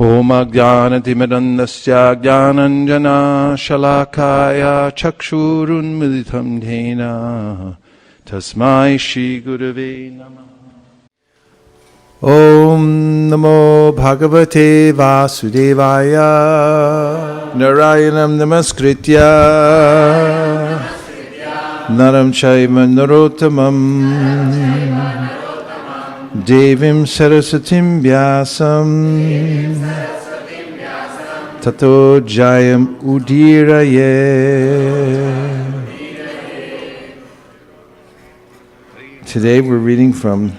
Om Ajnanatimirandasya Jnananjana Shalakaya Chakshurunmilitam Dhena Tasmai Shri Gurave Namah. Om Namo Bhagavate Vasudevaya Narayanam Namaskritya Naram Chaiva Narottamam Devim Sarasatim Vyasam Tato Jayam Udiraye. Today we're reading from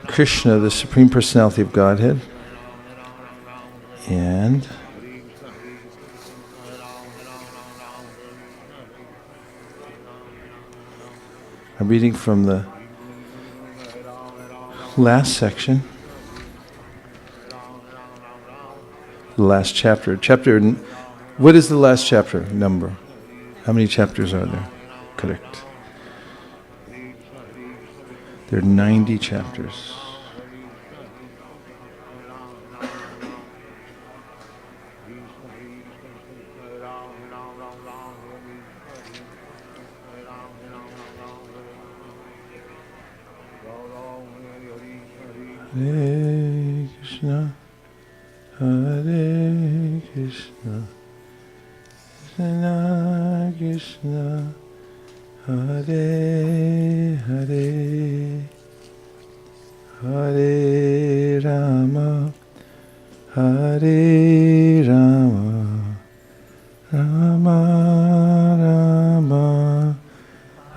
Krishna, the Supreme Personality of Godhead, and I'm reading from the last section, the last chapter. What is the last chapter number? How many chapters are there? Correct. There are 90 chapters. Hare Krishna, Hare Krishna, Krishna Krishna, Hare Hare, Hare Rama, Hare Rama, Rama Rama,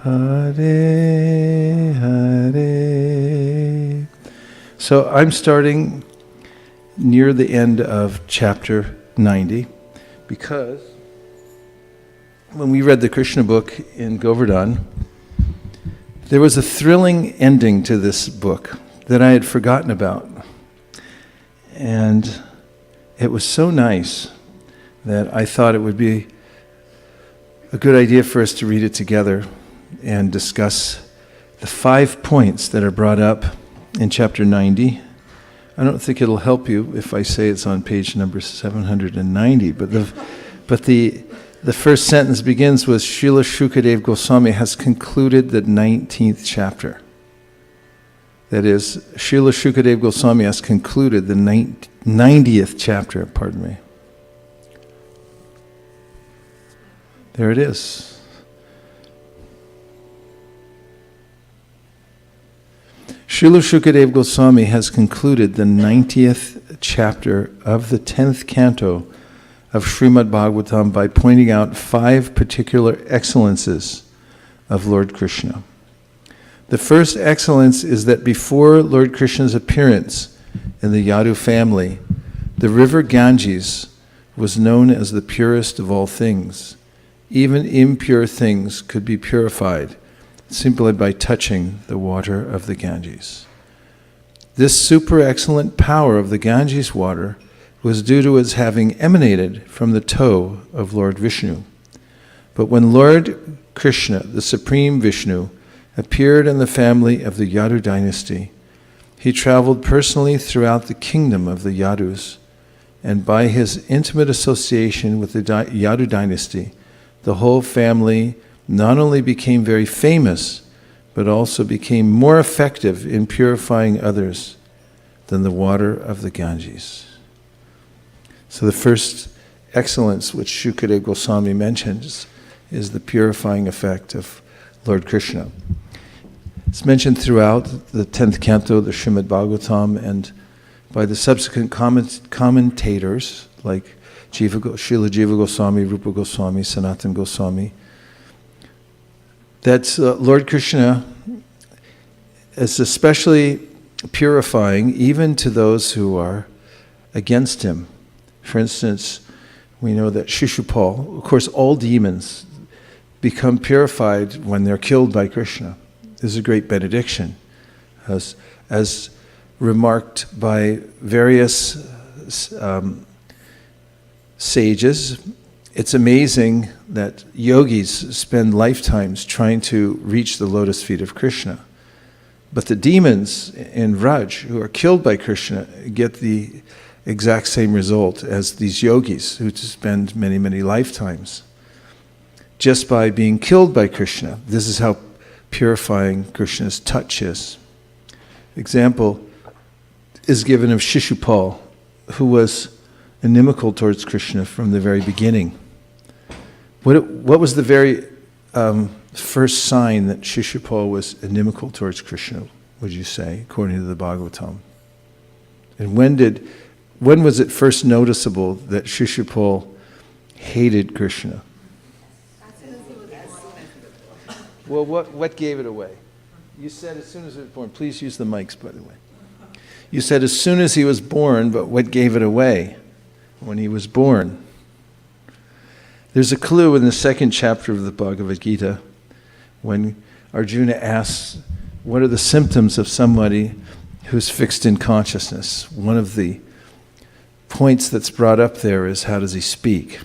Hare Hare. So I'm starting near the end of chapter 90 because when we read the Krishna book in Govardhan, there was a thrilling ending to this book that I had forgotten about. And it was so nice that I thought it would be a good idea for us to read it together and discuss the 5 points that are brought up in chapter 90. I don't think it'll help you if I say it's on page number 790, but the first sentence begins with Srila Shukadeva Goswami has concluded the 19th chapter. That is, Srila Shukadeva Goswami has concluded the 90th chapter, pardon me. There it is. Srila Shukadeva Goswami has concluded the 90th chapter of the 10th canto of Srimad Bhagavatam by pointing out 5 particular excellences of Lord Krishna. The first excellence is that before Lord Krishna's appearance in the Yadu family, the river Ganges was known as the purest of all things. Even impure things could be purified simply by touching the water of the Ganges. This super excellent power of the Ganges water was due to its having emanated from the toe of Lord Vishnu. But when Lord Krishna, the Supreme Vishnu, appeared in the family of the Yadu dynasty, he traveled personally throughout the kingdom of the Yadus, and by his intimate association with the Yadu dynasty, the whole family not only became very famous, but also became more effective in purifying others than the water of the Ganges. So the first excellence which Shukadeva Goswami mentions is the purifying effect of Lord Krishna. It's mentioned throughout the 10th canto, the Srimad Bhagavatam, and by the subsequent commentators like Srila Jiva Goswami, Rupa Goswami, Sanatana Goswami, that Lord Krishna is especially purifying even to those who are against him. For instance, we know that Shishupal, of course all demons become purified when they're killed by Krishna. This is a great benediction, as remarked by various sages. It's amazing that yogis spend lifetimes trying to reach the lotus feet of Krishna. But the demons in Vraj, who are killed by Krishna, get the exact same result as these yogis who spend many, many lifetimes just by being killed by Krishna. This is how purifying Krishna's touch is. Example is given of Shishupal, who was inimical towards Krishna from the very beginning. What was the very first sign that Shishupal was inimical towards Krishna, would you say, according to the Bhagavatam? And when was it first noticeable that Shishupal hated Krishna? Well, what gave it away? You said as soon as he was born. Please use the mics, by the way. You said as soon as he was born, but what gave it away when he was born? There's a clue in the second chapter of the Bhagavad Gita when Arjuna asks, what are the symptoms of somebody who's fixed in consciousness? One of the points that's brought up there is, how does he speak?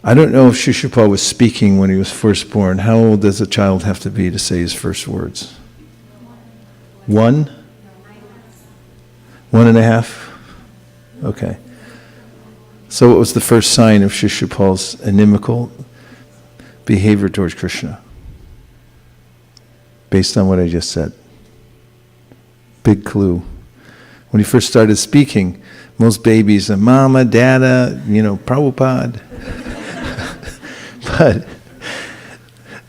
I don't know if Shishupal was speaking when he was first born. How old does a child have to be to say his first words? 1? 1.5? Okay. So what was the first sign of Shishupal's inimical behavior towards Krishna? Based on what I just said. Big clue. When he first started speaking, most babies are Mama, Dada, Prabhupada.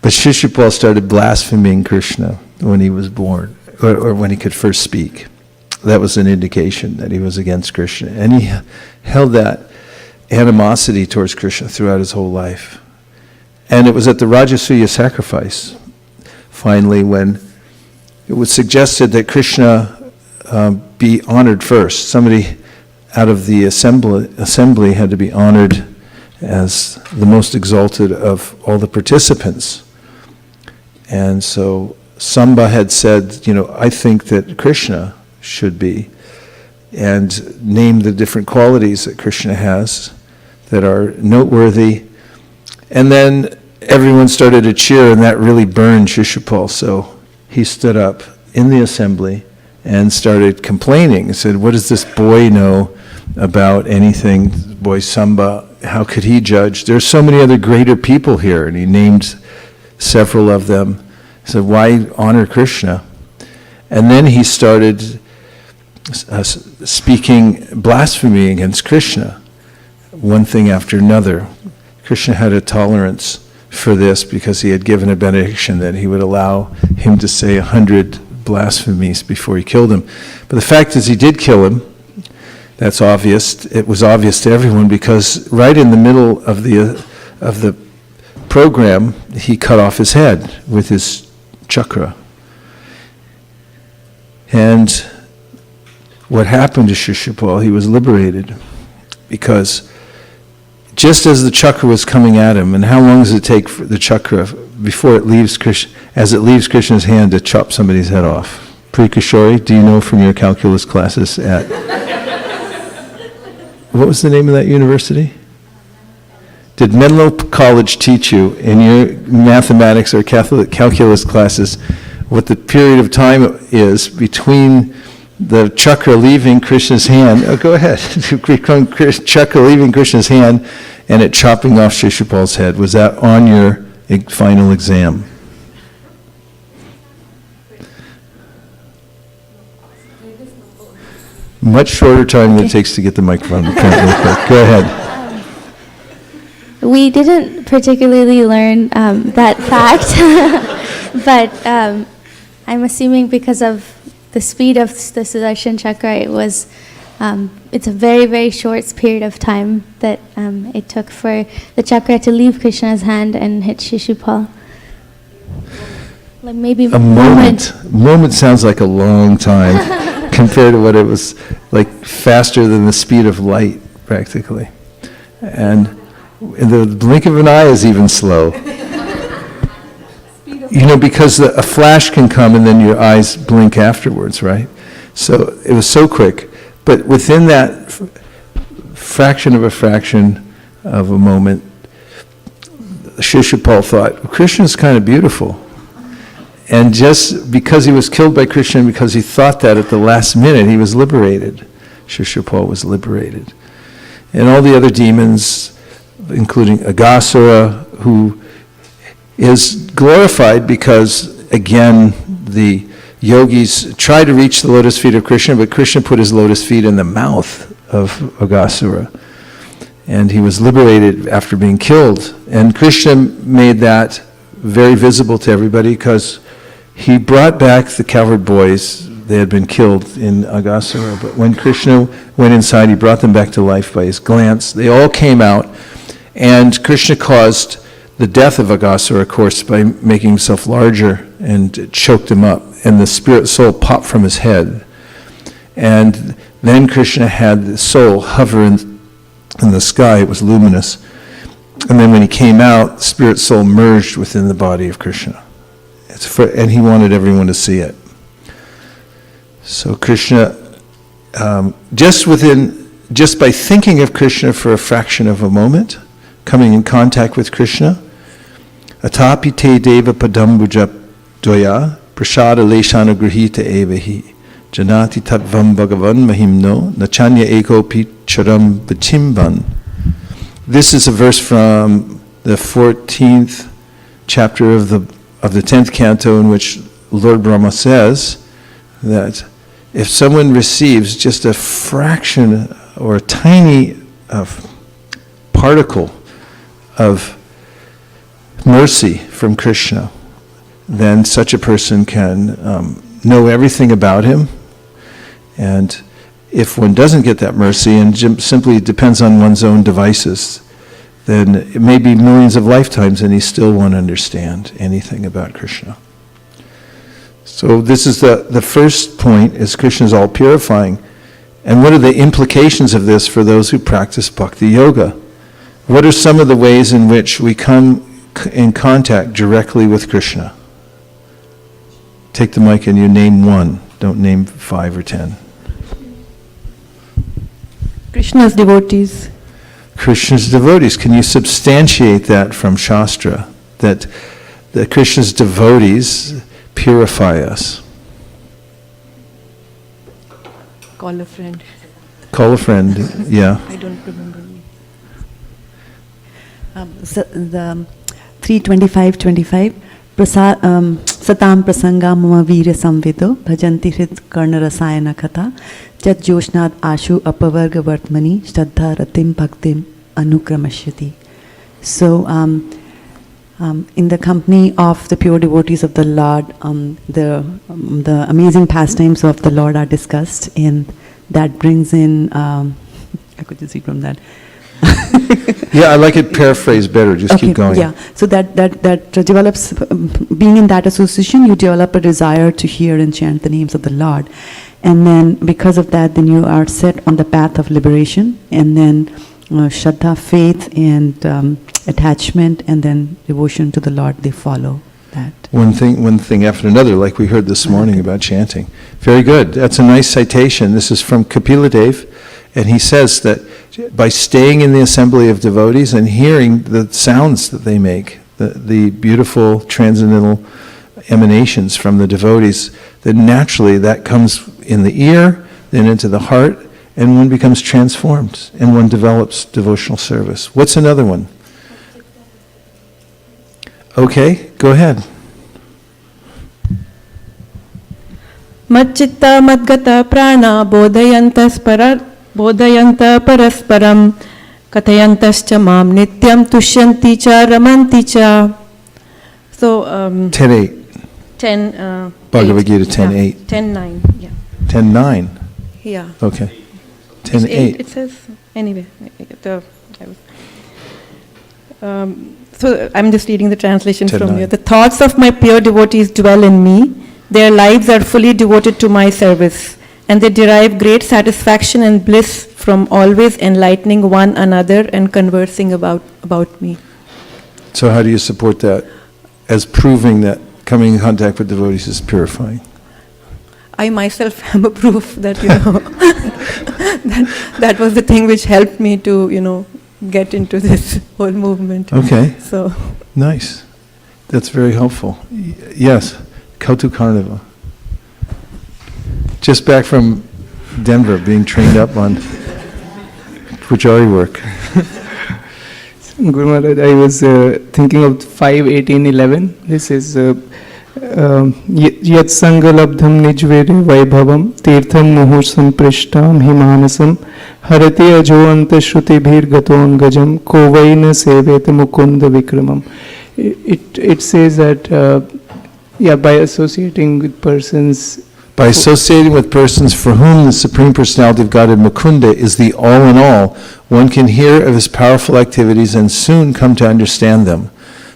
But Shishupal started blaspheming Krishna when he was born, or when he could first speak. That was an indication that he was against Krishna. And he held that animosity towards Krishna throughout his whole life. And it was at the Rajasuya sacrifice, finally, when it was suggested that Krishna be honored first. Somebody out of the assembly had to be honored as the most exalted of all the participants. And so Samba had said, I think that Krishna should be, and named the different qualities that Krishna has that are noteworthy. And then everyone started to cheer, and that really burned Shishupal. So he stood up in the assembly and started complaining. He said, what does this boy know about anything? Boy Samba, how could he judge? There's so many other greater people here. And he named several of them. He said, why honor Krishna? And then he started speaking blasphemy against Krishna, one thing after another. Krishna had a tolerance for this because he had given a benediction that he would allow him to say 100 blasphemies before he killed him. But the fact is, he did kill him. That's obvious. It was obvious to everyone because right in the middle of the program, he cut off his head with his chakra. And what happened to Shishupal? He was liberated because just as the chakra was coming at him, and how long does it take for the chakra before it leaves Krishna's hand to chop somebody's head off? Prikishori, do you know from your calculus classes at what was the name of that university? Did Menlo College teach you in your mathematics or calculus classes what the period of time is between the chakra leaving Krishna's hand? Oh, go ahead. Chakra leaving Krishna's hand and it chopping off Shishupal's head. Was that on your final exam? Much shorter time than it takes to get the microphone. Go ahead. We didn't particularly learn that fact, but I'm assuming because of the speed of the Sudarshan Chakra, it's a very, very short period of time that it took for the chakra to leave Krishna's hand and hit Shishupal. Like maybe a moment. Moment sounds like a long time compared to what it was like, faster than the speed of light, practically. And the blink of an eye is even slow. Because a flash can come and then your eyes blink afterwards, right? So it was so quick. But within that fraction of a moment, Shishupal thought, Krishna's kind of beautiful. And just because he was killed by Krishna, and because he thought that at the last minute, he was liberated. Shishupal was liberated. And all the other demons, including Aghasura, who is glorified because, again, the yogis tried to reach the lotus feet of Krishna, but Krishna put his lotus feet in the mouth of Aghasura. And he was liberated after being killed. And Krishna made that very visible to everybody because he brought back the cowherd boys. They had been killed in Aghasura. But when Krishna went inside, he brought them back to life by his glance. They all came out. And Krishna caused the death of Aghasura, of course, by making himself larger and choked him up. And the spirit soul popped from his head. And then Krishna had the soul hover in the sky. It was luminous. And then when he came out, spirit soul merged within the body of Krishna. And he wanted everyone to see it. So Krishna, just by thinking of Krishna for a fraction of a moment, coming in contact with Krishna, atapi te deva padambuja doya prasada leshana grihita evahi janati tattvam bhagavan mahimno nachanya eko picharam vachimban. This is a verse from the 14th chapter of the 10th canto, in which Lord Brahma says that if someone receives just a fraction or a tiny particle of mercy from Krishna, then such a person can know everything about him. And if one doesn't get that mercy and simply depends on one's own devices, then it may be millions of lifetimes and he still won't understand anything about Krishna. So this is the first point, is Krishna is all purifying. And what are the implications of this for those who practice bhakti yoga? What are some of the ways in which we come in contact directly with Krishna? Take the mic and you name one. Don't name 5 or 10. Krishna's devotees. Krishna's devotees. Can you substantiate that from Shastra? That Krishna's devotees purify us. Call a friend. Call a friend, yeah. I don't remember. So the 3:25:25 satam prasanga mama virya samvedo bhajanti hrit karna rasayana katha jat joshnad ashu apavarga vartmani shraddha ratim bhaktim anukramashyati. So in the company of the pure devotees of the Lord, the amazing pastimes of the Lord are discussed, and that brings in I could just read from that. Yeah, I like it paraphrased better. Just keep going. Yeah, so that develops, being in that association, you develop a desire to hear and chant the names of the Lord. And then because of that, then you are set on the path of liberation. And then Shraddha, faith, and attachment, and then devotion to the Lord, they follow that. One thing after another, like we heard this morning about chanting. Very good. That's a nice citation. This is from Kapila Dev. And he says that by staying in the assembly of devotees and hearing the sounds that they make, the beautiful transcendental emanations from the devotees, then naturally that comes in the ear, then into the heart, and one becomes transformed, and one develops devotional service. What's another one? Okay, go ahead. Madchitta madgata prana bodhayanta parasparam kathayantascha mam nityam tushyanti cha ramanti cha. So 10:8. 10 Bhagavad Gita 8. 10:8. 10:9. Yeah. 10:9. Yeah. Okay. It's 10:8. It says anyway. So I'm just reading the translation 10:9. from here. The thoughts of my pure devotees dwell in me. Their lives are fully devoted to my service, and they derive great satisfaction and bliss from always enlightening one another and conversing about me. So how do you support that as proving that coming in contact with devotees is purifying? I myself am a proof that, that was the thing which helped me to, get into this whole movement. Okay, So, nice. That's very helpful. Yes, Kautu Karnava. Just back from Denver, being trained up on Pujari work. Guru Maharaj, I was thinking of 5:18:11. This is Yat Sangalabdham Nijvere Vaibhavam Tirtham Muhur Samprishtam Himanasam Harati Ajoanta Shruti Bhir Gaton Gajam Kovaina Sevet Mukunda Vikramam. It says that by associating with persons. By associating with persons for whom the Supreme Personality of Godhead Mukunda is the all-in-all, one can hear of his powerful activities and soon come to understand them.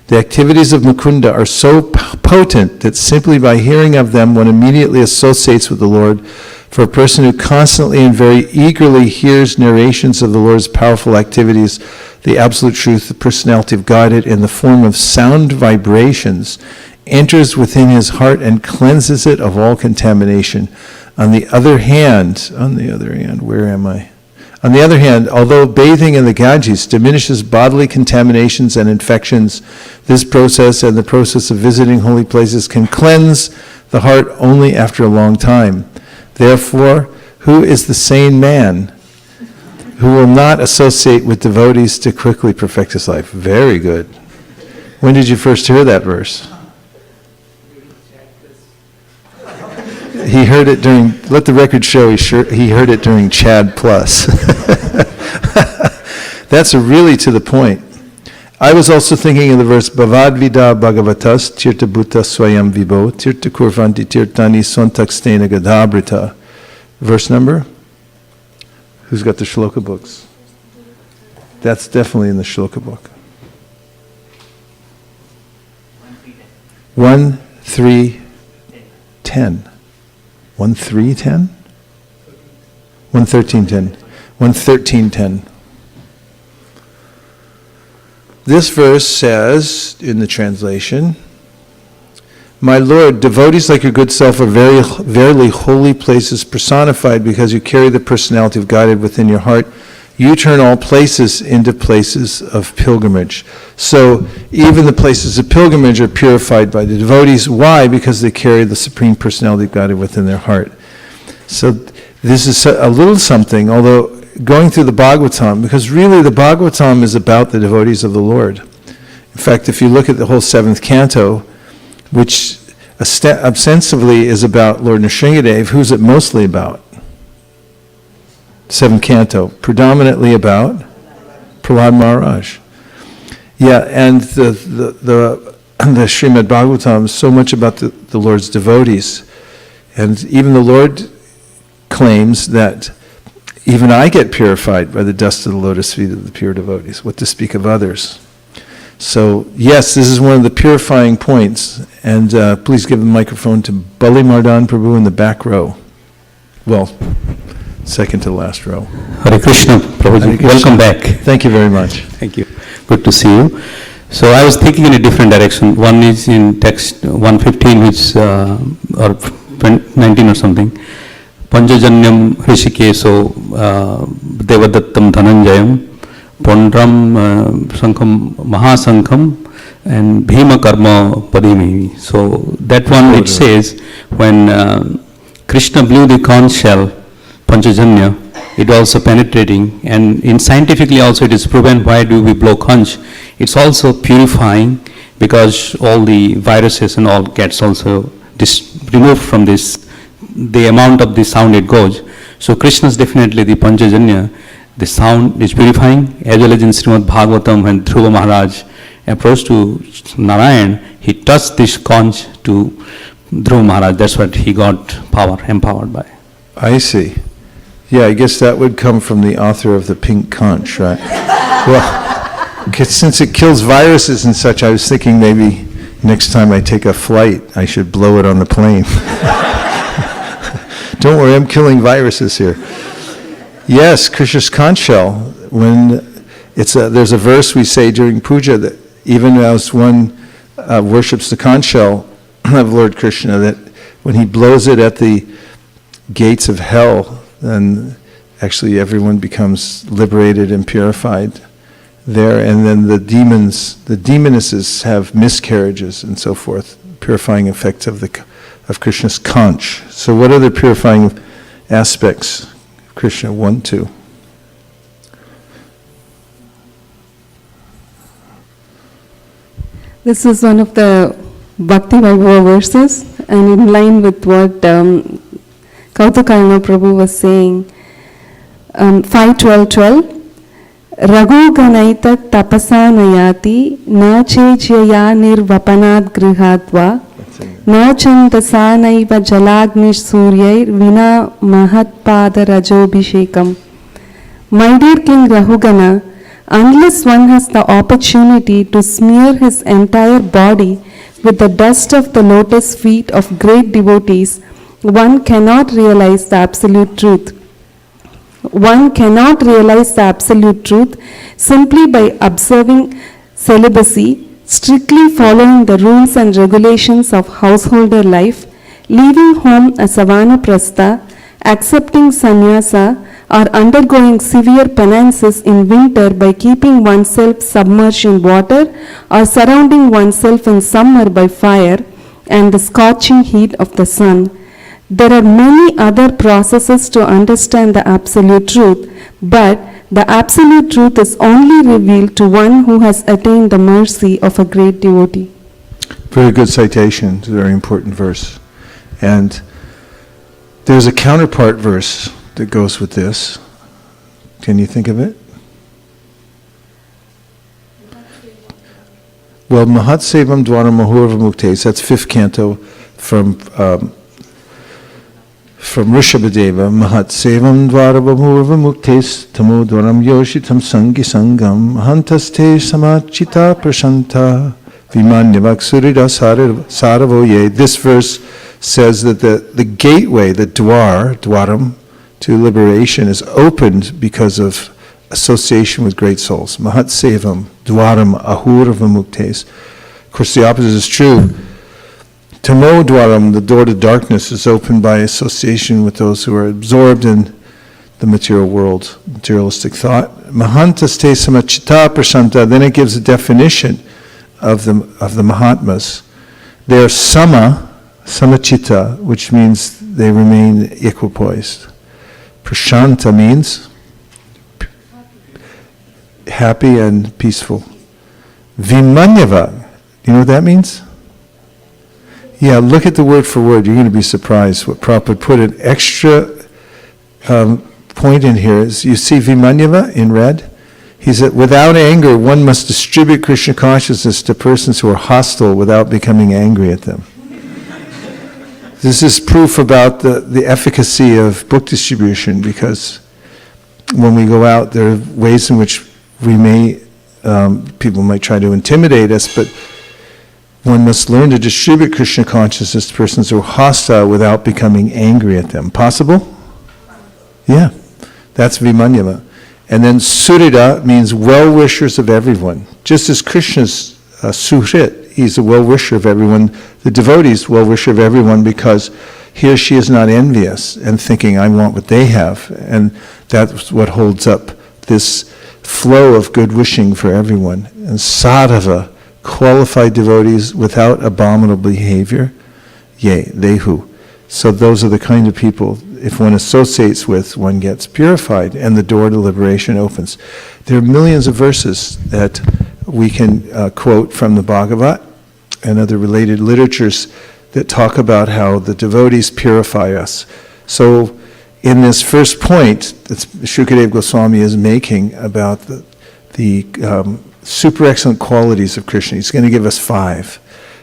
The activities of Mukunda are so potent that simply by hearing of them one immediately associates with the Lord. For a person who constantly and very eagerly hears narrations of the Lord's powerful activities, the absolute truth, the personality of Godhead in the form of sound vibrations, enters within his heart and cleanses it of all contamination. On the other hand, where am I? On the other hand, although bathing in the Ganges diminishes bodily contaminations and infections, this process and the process of visiting holy places can cleanse the heart only after a long time. Therefore, who is the sane man who will not associate with devotees to quickly perfect his life? Very good. When did you first hear that verse? He heard it during, let the record show, he heard it during Chad Plus. That's really to the point. I was also thinking of the verse, Bhavadvida Bhagavatas Tirta Bhuta Swayam Vibho Tirta Kurvanti Tirtani Sontakstena Gadabrita. Verse number? Who's got the shloka books? That's definitely in the shloka book. 1:3:10. 1:3:10? 1:13:10. 1:13:10. This verse says, in the translation, My Lord, devotees like your good self are verily holy places personified because you carry the personality of Godhead within your heart. You turn all places into places of pilgrimage. So even the places of pilgrimage are purified by the devotees. Why? Because they carry the Supreme Personality of Godhead within their heart. So this is a little something, although going through the Bhagavatam, because really the Bhagavatam is about the devotees of the Lord. In fact, if you look at the whole 7th canto, which ostensibly is about Lord Nrsingadev, who's it mostly about? 7th canto, predominantly about Prahlad Maharaj. Yeah, and the Srimad Bhagavatam is so much about the Lord's devotees. And even the Lord claims that even I get purified by the dust of the lotus feet of the pure devotees, what to speak of others. So, yes, this is one of the purifying points. And please give the microphone to Bali Mardan Prabhu in the back row. Well, second to the last row. Hare Krishna, Prabhuji. Hare Krishna. Welcome back. Thank you very much. Thank you. Good to see you. So I was thinking in a different direction. One is in text 115, which or 19 or something. Panjajanyam Hrishikeso Devadattam Dhananjayam Pondram Sankham Mahasankham and Bhima Karma Padimi. So that one it says when Krishna blew the conch shell, Panchajanya, it also penetrating, and in scientifically also it is proven why do we blow conch. It's also purifying because all the viruses and all gets also removed from this, the amount of the sound it goes. So Krishna is definitely the Panchajanya. The sound is purifying, as well as in Srimad Bhagavatam when Dhruva Maharaj approached to Narayan, he touched this conch to Dhruva Maharaj. That's what he got power, empowered by. I see. Yeah, I guess that would come from the author of the Pink Conch, right? Well, since it kills viruses and such, I was thinking maybe next time I take a flight, I should blow it on the plane. Don't worry, I'm killing viruses here. Yes, Krishna's conch shell. When there's a verse we say during puja that even as one worships the conch shell of Lord Krishna, that when he blows it at the gates of hell, then actually everyone becomes liberated and purified there, and then the demonesses have miscarriages and so forth, purifying effects of Krishna's conch. So what other purifying aspects of Krishna. 1, 2. This is one of the Bhakti Vaibhava verses, and in line with what Kautukarna Prabhu was saying, 5:12. Raghu ganaita tapasa nayati na chejyaya nirvapanad grihadva na chandasa naiva jalagnish suryair vina mahatpada rajobhishekam. My dear King Rahugana, unless one has the opportunity to smear his entire body with the dust of the lotus feet of great devotees, one cannot realize the absolute truth. One cannot realize the absolute truth simply by observing celibacy, strictly following the rules and regulations of householder life, leaving home as a vanaprastha, accepting sannyasa, or undergoing severe penances in winter by keeping oneself submerged in water or surrounding oneself in summer by fire and the scorching heat of the sun. There are many other processes to understand the absolute truth, but the absolute truth is only revealed to one who has attained the mercy of a great devotee. Very good citation. It's a very important verse. And there's a counterpart verse that goes with this. Can you think of it? Well, Mahat Sevam Dwara Mahurva Muktes, that's 5th canto from Rishabhadeva. Mahat Sevam Dwara Mahurva Muktes Tamo Dwaram Yoshitam Sangi Sangam Hantaste Samachita Prashanta Vimanyavak Surida Saravoye. This verse says that the gateway, the dwaram, to liberation is opened because of association with great souls. Mahat Sevam, Dwaram, Ahurva Muktes. Of course, the opposite is true. Tamo Dwaram, the door to darkness, is opened by association with those who are absorbed in the material world, materialistic thought. Mahantaste Samachita Prashanta, then it gives a definition of the Mahatmas. They are samachita, which means they remain equipoised. Prashanta means happy and peaceful. Vimanyava, you know what that means? Yeah, look at the word for word. You're going to be surprised what Prabhupada put an extra point in here. Is you see Vimanyava in red? He said, without anger, one must distribute Krishna consciousness to persons who are hostile without becoming angry at them. This is proof about the efficacy of book distribution, because when we go out, there are ways in which we may, people might try to intimidate us, but one must learn to distribute Krishna consciousness to persons who are hostile without becoming angry at them. Possible? Yeah, that's Vimanyava. And then Surita means well-wishers of everyone. Just as Krishna's Suhrit, he's a well-wisher of everyone. The devotees, well-wisher of everyone, because he or she is not envious and thinking, I want what they have. And that's what holds up this flow of good wishing for everyone. And Sadhava, qualified devotees without abominable behavior, yea, they who. So those are the kind of people, if one associates with, one gets purified and the door to liberation opens. There are millions of verses that we can quote from the Bhagavat and other related literatures that talk about how the devotees purify us. So in this first point that Shukadev Goswami is making about the super excellent qualities of Krishna, he's going to give us 5.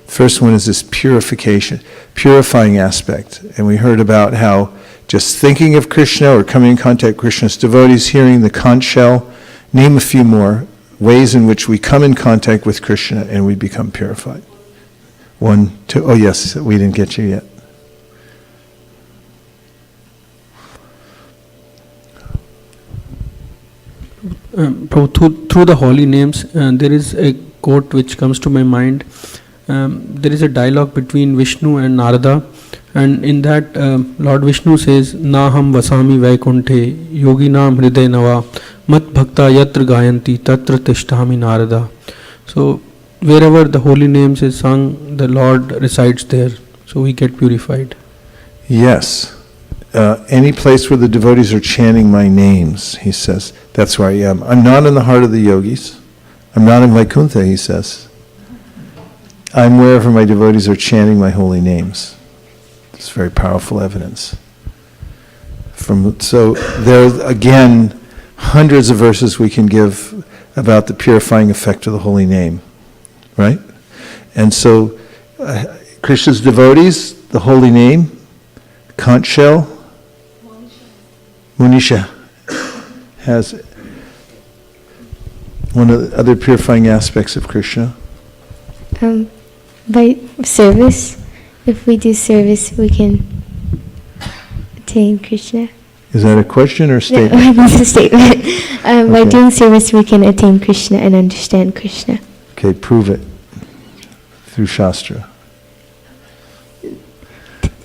First one is this purification, purifying aspect. And we heard about how just thinking of Krishna or coming in contact with Krishna's devotees, hearing the conch shell, name a few more ways in which we come in contact with Krishna and we become purified. 1, 2, oh yes, we didn't get you yet. Through the holy names, there is a quote which comes to my mind. There is a dialogue between Vishnu and Narada, and in that Lord Vishnu says, Naham vasami vaikunthe yoginam hriday nava mat bhakta yatra gayanti tatra tishtami Narada. So wherever the holy names is sung, the Lord resides there, so we get purified. Yes. any place where the devotees are chanting my names, he says, that's where I am. I'm not in the heart of the yogis. I'm not in Vaikuntha, he says. I'm wherever my devotees are chanting my holy names. It's very powerful evidence. So there, again, hundreds of verses we can give about the purifying effect of the holy name, right? And so Krishna's devotees, the holy name, conch shell, Munisha, has one of the other purifying aspects of Krishna. By service, if we do service, we can attain Krishna. Is that a question or statement? No, that's a statement. By Okay. doing service, we can attain Krishna and understand Krishna. Okay, prove it through Shastra.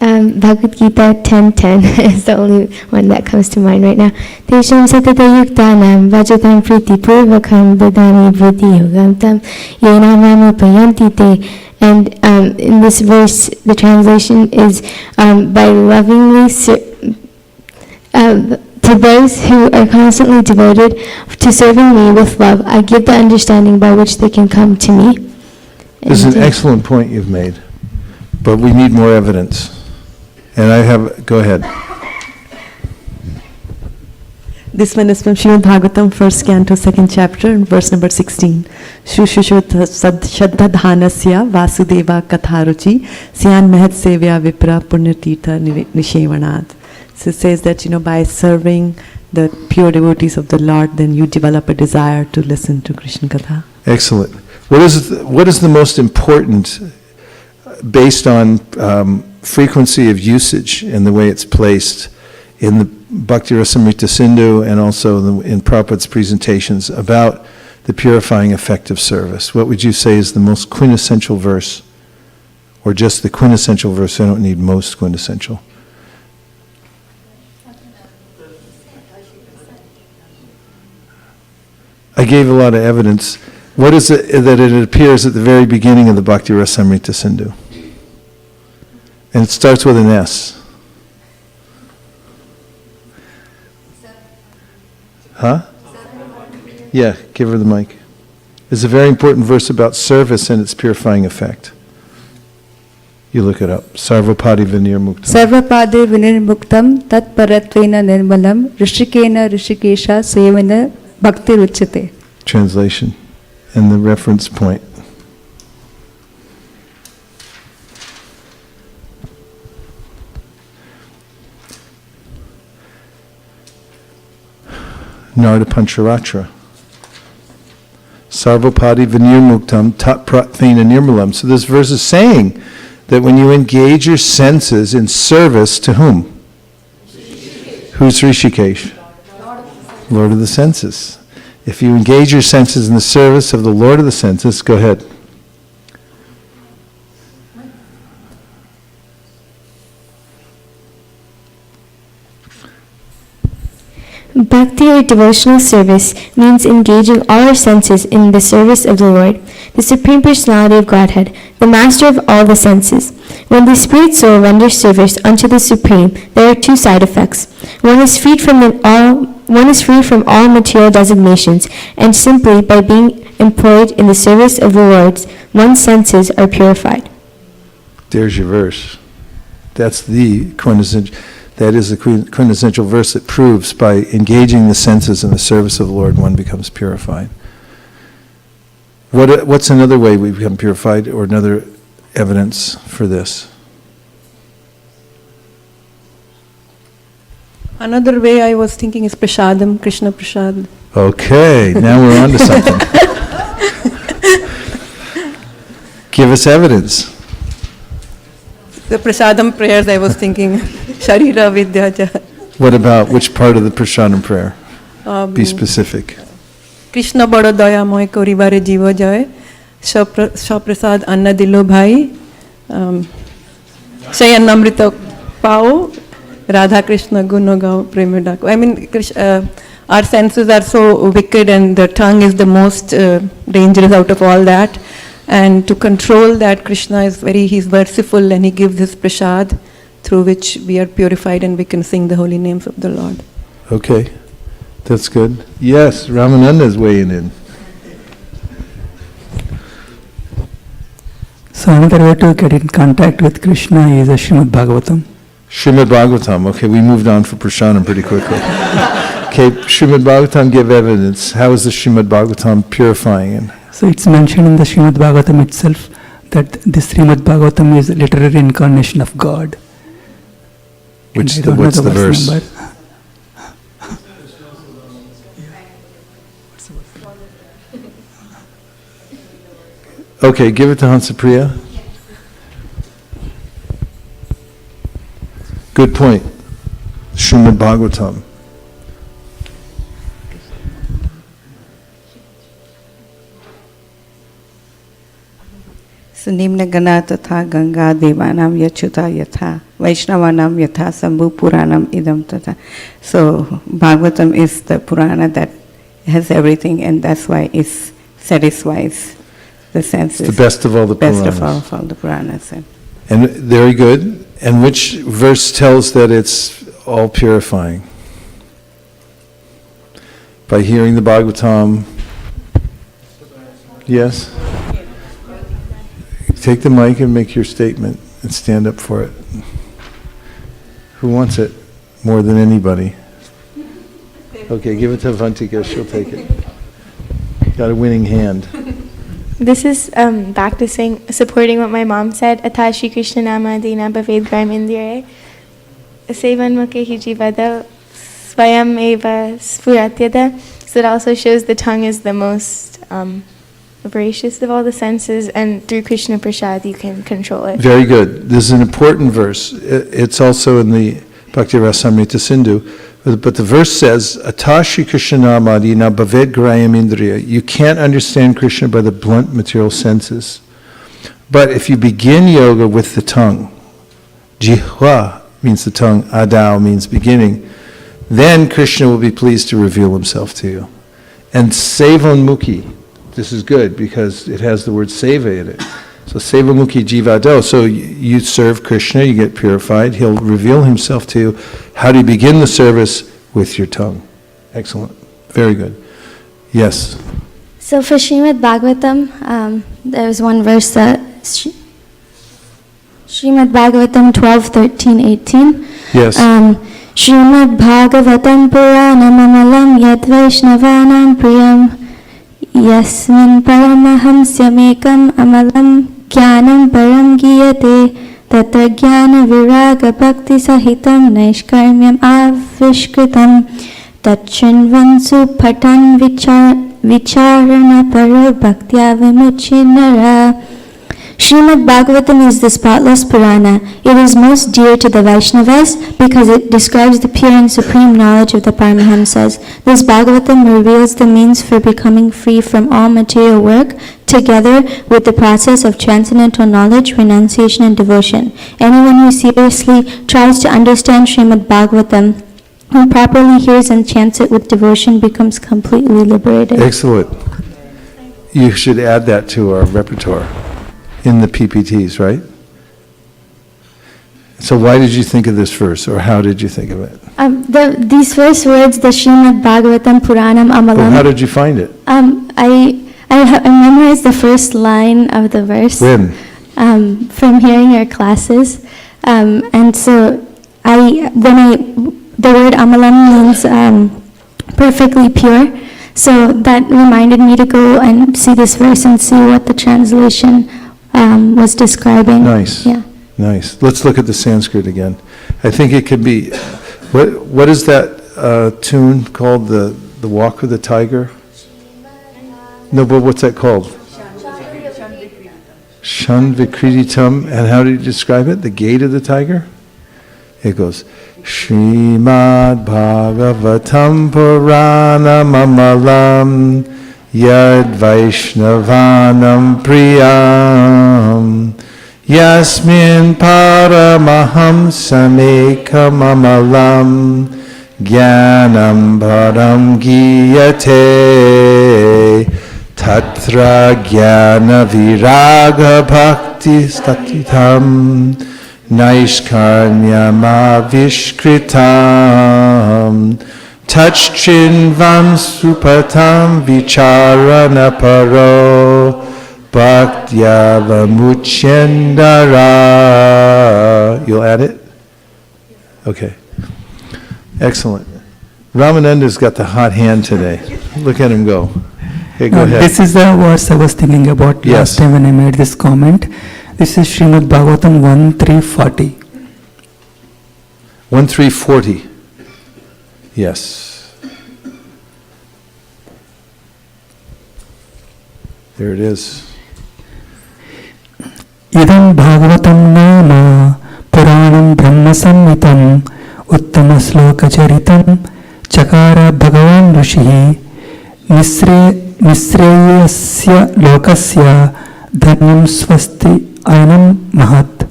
Bhagavad Gita 10:10 is the only one that comes to mind right now. Tesham satata yuktanam vajatam priti purvakam dadami vritti yogam tam yena mama payanti te. And in this verse, the translation is by lovingly to those who are constantly devoted to serving me with love, I give the understanding by which they can come to me. This is an And, excellent point you've made, but we need more evidence. And I have, go ahead. This one is from Srimad Bhagavatam, first canto, second chapter, and verse number 16. Shushushu shaddadhanasya vasudeva katharuchi syan mehat sevya vipra punyatirtha nishevanad. So it says that, by serving the pure devotees of the Lord, then you develop a desire to listen to Krishna Katha. Excellent. What is the most important, based on frequency of usage and the way it's placed in the Bhakti Rasamrita Sindhu and also in Prabhupada's presentations about the purifying effect of service? What would you say is the most quintessential verse? Or just the quintessential verse? I don't need most quintessential. I gave a lot of evidence. What is it that it appears at the very beginning of the Bhakti Rasamrita Sindhu? And it starts with an S. Huh? Yeah, give her the mic. It's a very important verse about service and its purifying effect. You look it up. Sarvapadi Vinir Muktam. Sarvapade vinirmuktam tat paratvena nirmalam rishikena rishikesha sevana bhakti ruchate. Translation and the reference point. Narada Pancharatra. Sarvapadi Vinirmuktam Tat Pratvena Nirmalam. So this verse is saying that when you engage your senses in service to whom? Who's Rishikesh? Lord of the senses. If you engage your senses in the service of the Lord of the senses, go ahead. Bhakti or devotional service means engaging all our senses in the service of the Lord, the Supreme Personality of Godhead, the Master of all the senses. When the spirit soul renders service unto the Supreme, there are two side effects. One is freed from all material designations, and simply by being employed in the service of the Lord, one's senses are purified. There's your verse. That's the quintessential. That is the quintessential verse that proves by engaging the senses in the service of the Lord, one becomes purified. What's another way we become purified, or another evidence for this? Another way I was thinking is prasadam, Krishna prasad. Okay, now we're on to something. Give us evidence. The prasadam prayers I was thinking, Sharira Vidyaja. What about, which part of the Prasadam prayer? Be specific. Krishna bada daya moy koribare jiva jay, Shaprasad anna dilo bhai, Shayan namrita pao, Radha Krishna guno gao premada. I mean, our senses are so wicked and the tongue is the most dangerous out of all that. And to control that, Krishna is he's merciful and he gives his prasad through which we are purified and we can sing the holy names of the Lord. Okay, that's good. Yes, Ramananda is weighing in. So another way to get in contact with Krishna is a Srimad Bhagavatam. Srimad Bhagavatam. Okay, we moved on for Prasanam pretty quickly. Okay, Srimad Bhagavatam give evidence. How is the Srimad Bhagavatam purifying it? So it's mentioned in the Srimad Bhagavatam itself that this Srimad Bhagavatam is a literary incarnation of God. What's And I don't know the verse? number. Okay, give it to Hansapriya. Good point. Srimad Bhagavatam. So Nimna Gana Tatha Ganga Devanam Yachuta Yatha Vaishnavanam Yatha Sambhu Puranam Idam Tatha. So Bhagavatam is the Purana that has everything, and that's why it satisfies the senses. It's the best of all the Best Puranas. of all the Puranas. And very good. And which verse tells that it's all purifying? By hearing the Bhagavatam. Yes? Take the mic and make your statement and stand up for it. Who wants it more than anybody? Okay, give it to Avantika, she'll take it. Got a winning hand. This is back to supporting what my mom said. Atha Shri Krishna Nama Dina Bhaved Graim Indire Sevan Mukhe Hijivada Swayam Eva Spuratyada. So it also shows the tongue is the most voracious of all the senses, and through Krishna Prasad you can control it. Very good. This is an important verse. It's also in the Bhakti Rasamrita Sindhu. But the verse says, Atha Shri Krishna Namadi na bhaved grayam indriya. You can't understand Krishna by the blunt material senses. But if you begin yoga with the tongue, jihva means the tongue, adao means beginning, then Krishna will be pleased to reveal himself to you. And sevonmukhi, this is good because it has the word seva in it. So sevamukhi jivado. So you serve Krishna, you get purified. He'll reveal himself to you. How do you begin the service? With your tongue. Excellent. Very good. Yes. So for Srimad Bhagavatam, there's one verse that Srimad Bhagavatam 12, 13, 18. Yes. Srimad Bhagavatam Puranam Amalam Yad Vaishnavanam Priyam Yasmin Paramahamsyamekam Amalam Jnanam Param Giyate Tatra Jnana Viraga Bhakti Sahitam Naishkarmyam Avishkritam Tachinvansu Patan Vicharana Paro Bhaktya Vimuchinara. Srimad Bhagavatam is the spotless Purana. It is most dear to the Vaishnavas because it describes the pure and supreme knowledge of the Paramahamsas. This Bhagavatam reveals the means for becoming free from all material work, together with the process of transcendental knowledge, renunciation, and devotion. Anyone who seriously tries to understand Srimad Bhagavatam, who properly hears and chants it with devotion, becomes completely liberated. Excellent. You should add that to our repertoire in the PPTs, right? So why did you think of this verse, or how did you think of it? These first words, the Srimad Bhagavatam Puranam Amalam. Well, how did you find it? I memorized the first line of the verse. When? From hearing your classes, and so the word Amalam means perfectly pure. So that reminded me to go and see this verse and see what the translation was describing. Nice. Yeah. Nice. Let's look at the Sanskrit again. I think it could be, what is that tune called, the Walk of the Tiger? No, but what's that called? Shanvikritam. And how do you describe it? The gate of the tiger? It goes, Srimad Bhagavatam Puranam Amalam Yad Vaishnavanam Priyam Yasmin Paramahamsamekam Amalam Jnanam Param Giyate Tatra Jnana Viraga Bhakti Statitam Naishkarnyamavishkritam Tachchinvam supatam vicharana paro bhaktya You'll add it? Okay. Excellent. Ramananda's got the hot hand today. Look at him go. Okay, go ahead. This is the verse I was thinking about Yes. last time when I made this comment. This is Srimad Bhagavatam 1.3.40. 1:340. Yes. There it is. Idam Bhagavatam Nama Puranam Brahma Samhitam Uttama Sloka Charitam Chakara Bhagavan Rishihi Nisreyasya Lokasya Dhanyam Swasti Ainam Mahat.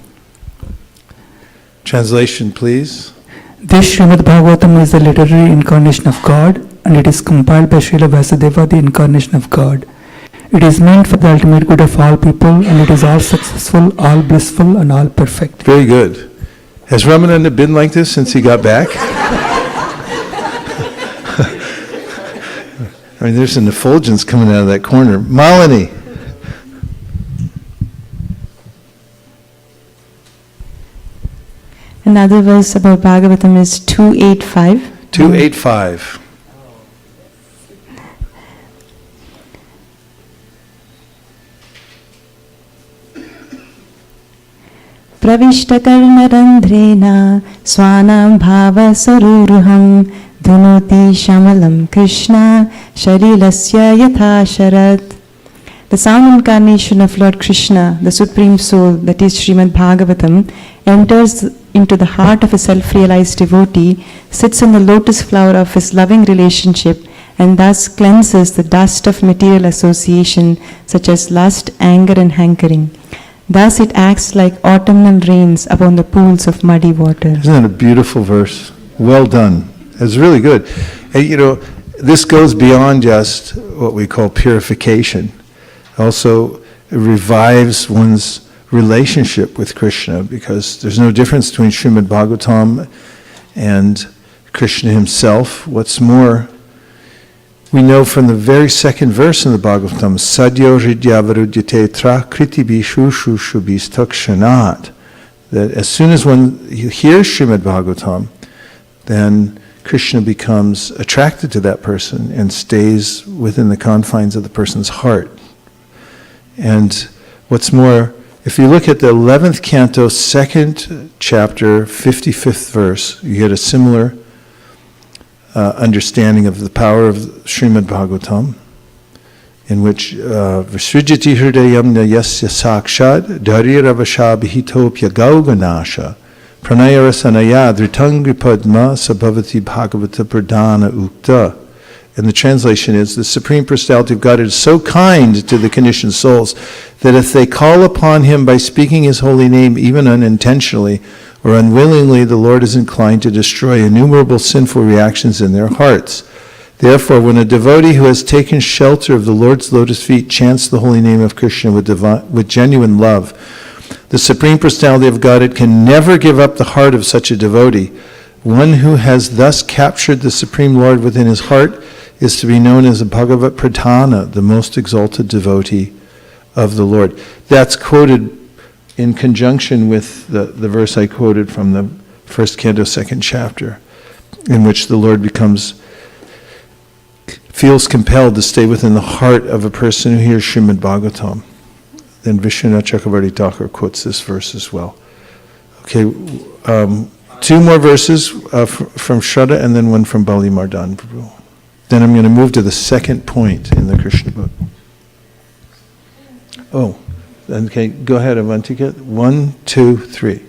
Translation, please. This Srimad Bhagavatam is the literary incarnation of God, and it is compiled by Srila Vasudeva, the incarnation of God. It is meant for the ultimate good of all people, and it is all successful, all blissful, and all perfect. Very good. Has Ramananda been like this since he got back? I mean, there's an effulgence coming out of that corner. Malini. Another verse about Bhagavatam is 285. 285. Pravishtakarnarandhrena swanam bhava saruruham dhunoti shamalam Krishna sharilasya yatha sharat. The sound incarnation of Lord Krishna, the Supreme Soul, that is Srimad Bhagavatam, enters into the heart of a self-realized devotee, sits on the lotus flower of his loving relationship, and thus cleanses the dust of material association, such as lust, anger, and hankering. Thus it acts like autumnal rains upon the pools of muddy water. Isn't that a beautiful verse? Well done. It's really good. And you know, this goes beyond just what we call purification. Also, it revives one's relationship with Krishna, because there's no difference between Srimad Bhagavatam and Krishna himself. What's more, we know from the very second verse in the Bhagavatam, Sadyo Hridyavarudyate tra kritibi shushu shubis takshanat, that as soon as one hears Srimad Bhagavatam, then Krishna becomes attracted to that person and stays within the confines of the person's heart. And what's more, if you look at the 11th canto, 2nd chapter, 55th verse, you get a similar understanding of the power of Srimad Bhagavatam, in which Vrisrijati hridayam yasya sakshad dharirabhasha bhitopya gauganasha pranayarasanaya dhritangri padma sabhavati bhagavata pradana ukta. And the translation is, the Supreme Personality of God is so kind to the conditioned souls that if they call upon Him by speaking His holy name, even unintentionally or unwillingly, the Lord is inclined to destroy innumerable sinful reactions in their hearts. Therefore, when a devotee who has taken shelter of the Lord's lotus feet chants the holy name of Krishna with genuine love, the Supreme Personality of Godhead can never give up the heart of such a devotee. One who has thus captured the Supreme Lord within his heart is to be known as a Bhagavat Pradhana, the most exalted devotee of the Lord. That's quoted in conjunction with the verse I quoted from the 1st canto, 2nd chapter, in which the Lord feels compelled to stay within the heart of a person who hears Srimad Bhagavatam. Then Vishwanath Chakravarti Thakur quotes this verse as well. Okay, 2 more verses from Shraddha and then one from Bali Mardan Prabhu. Then I'm going to move to the second point in the Krishna book. Oh, okay, go ahead, Avantika. 1, 2, 3.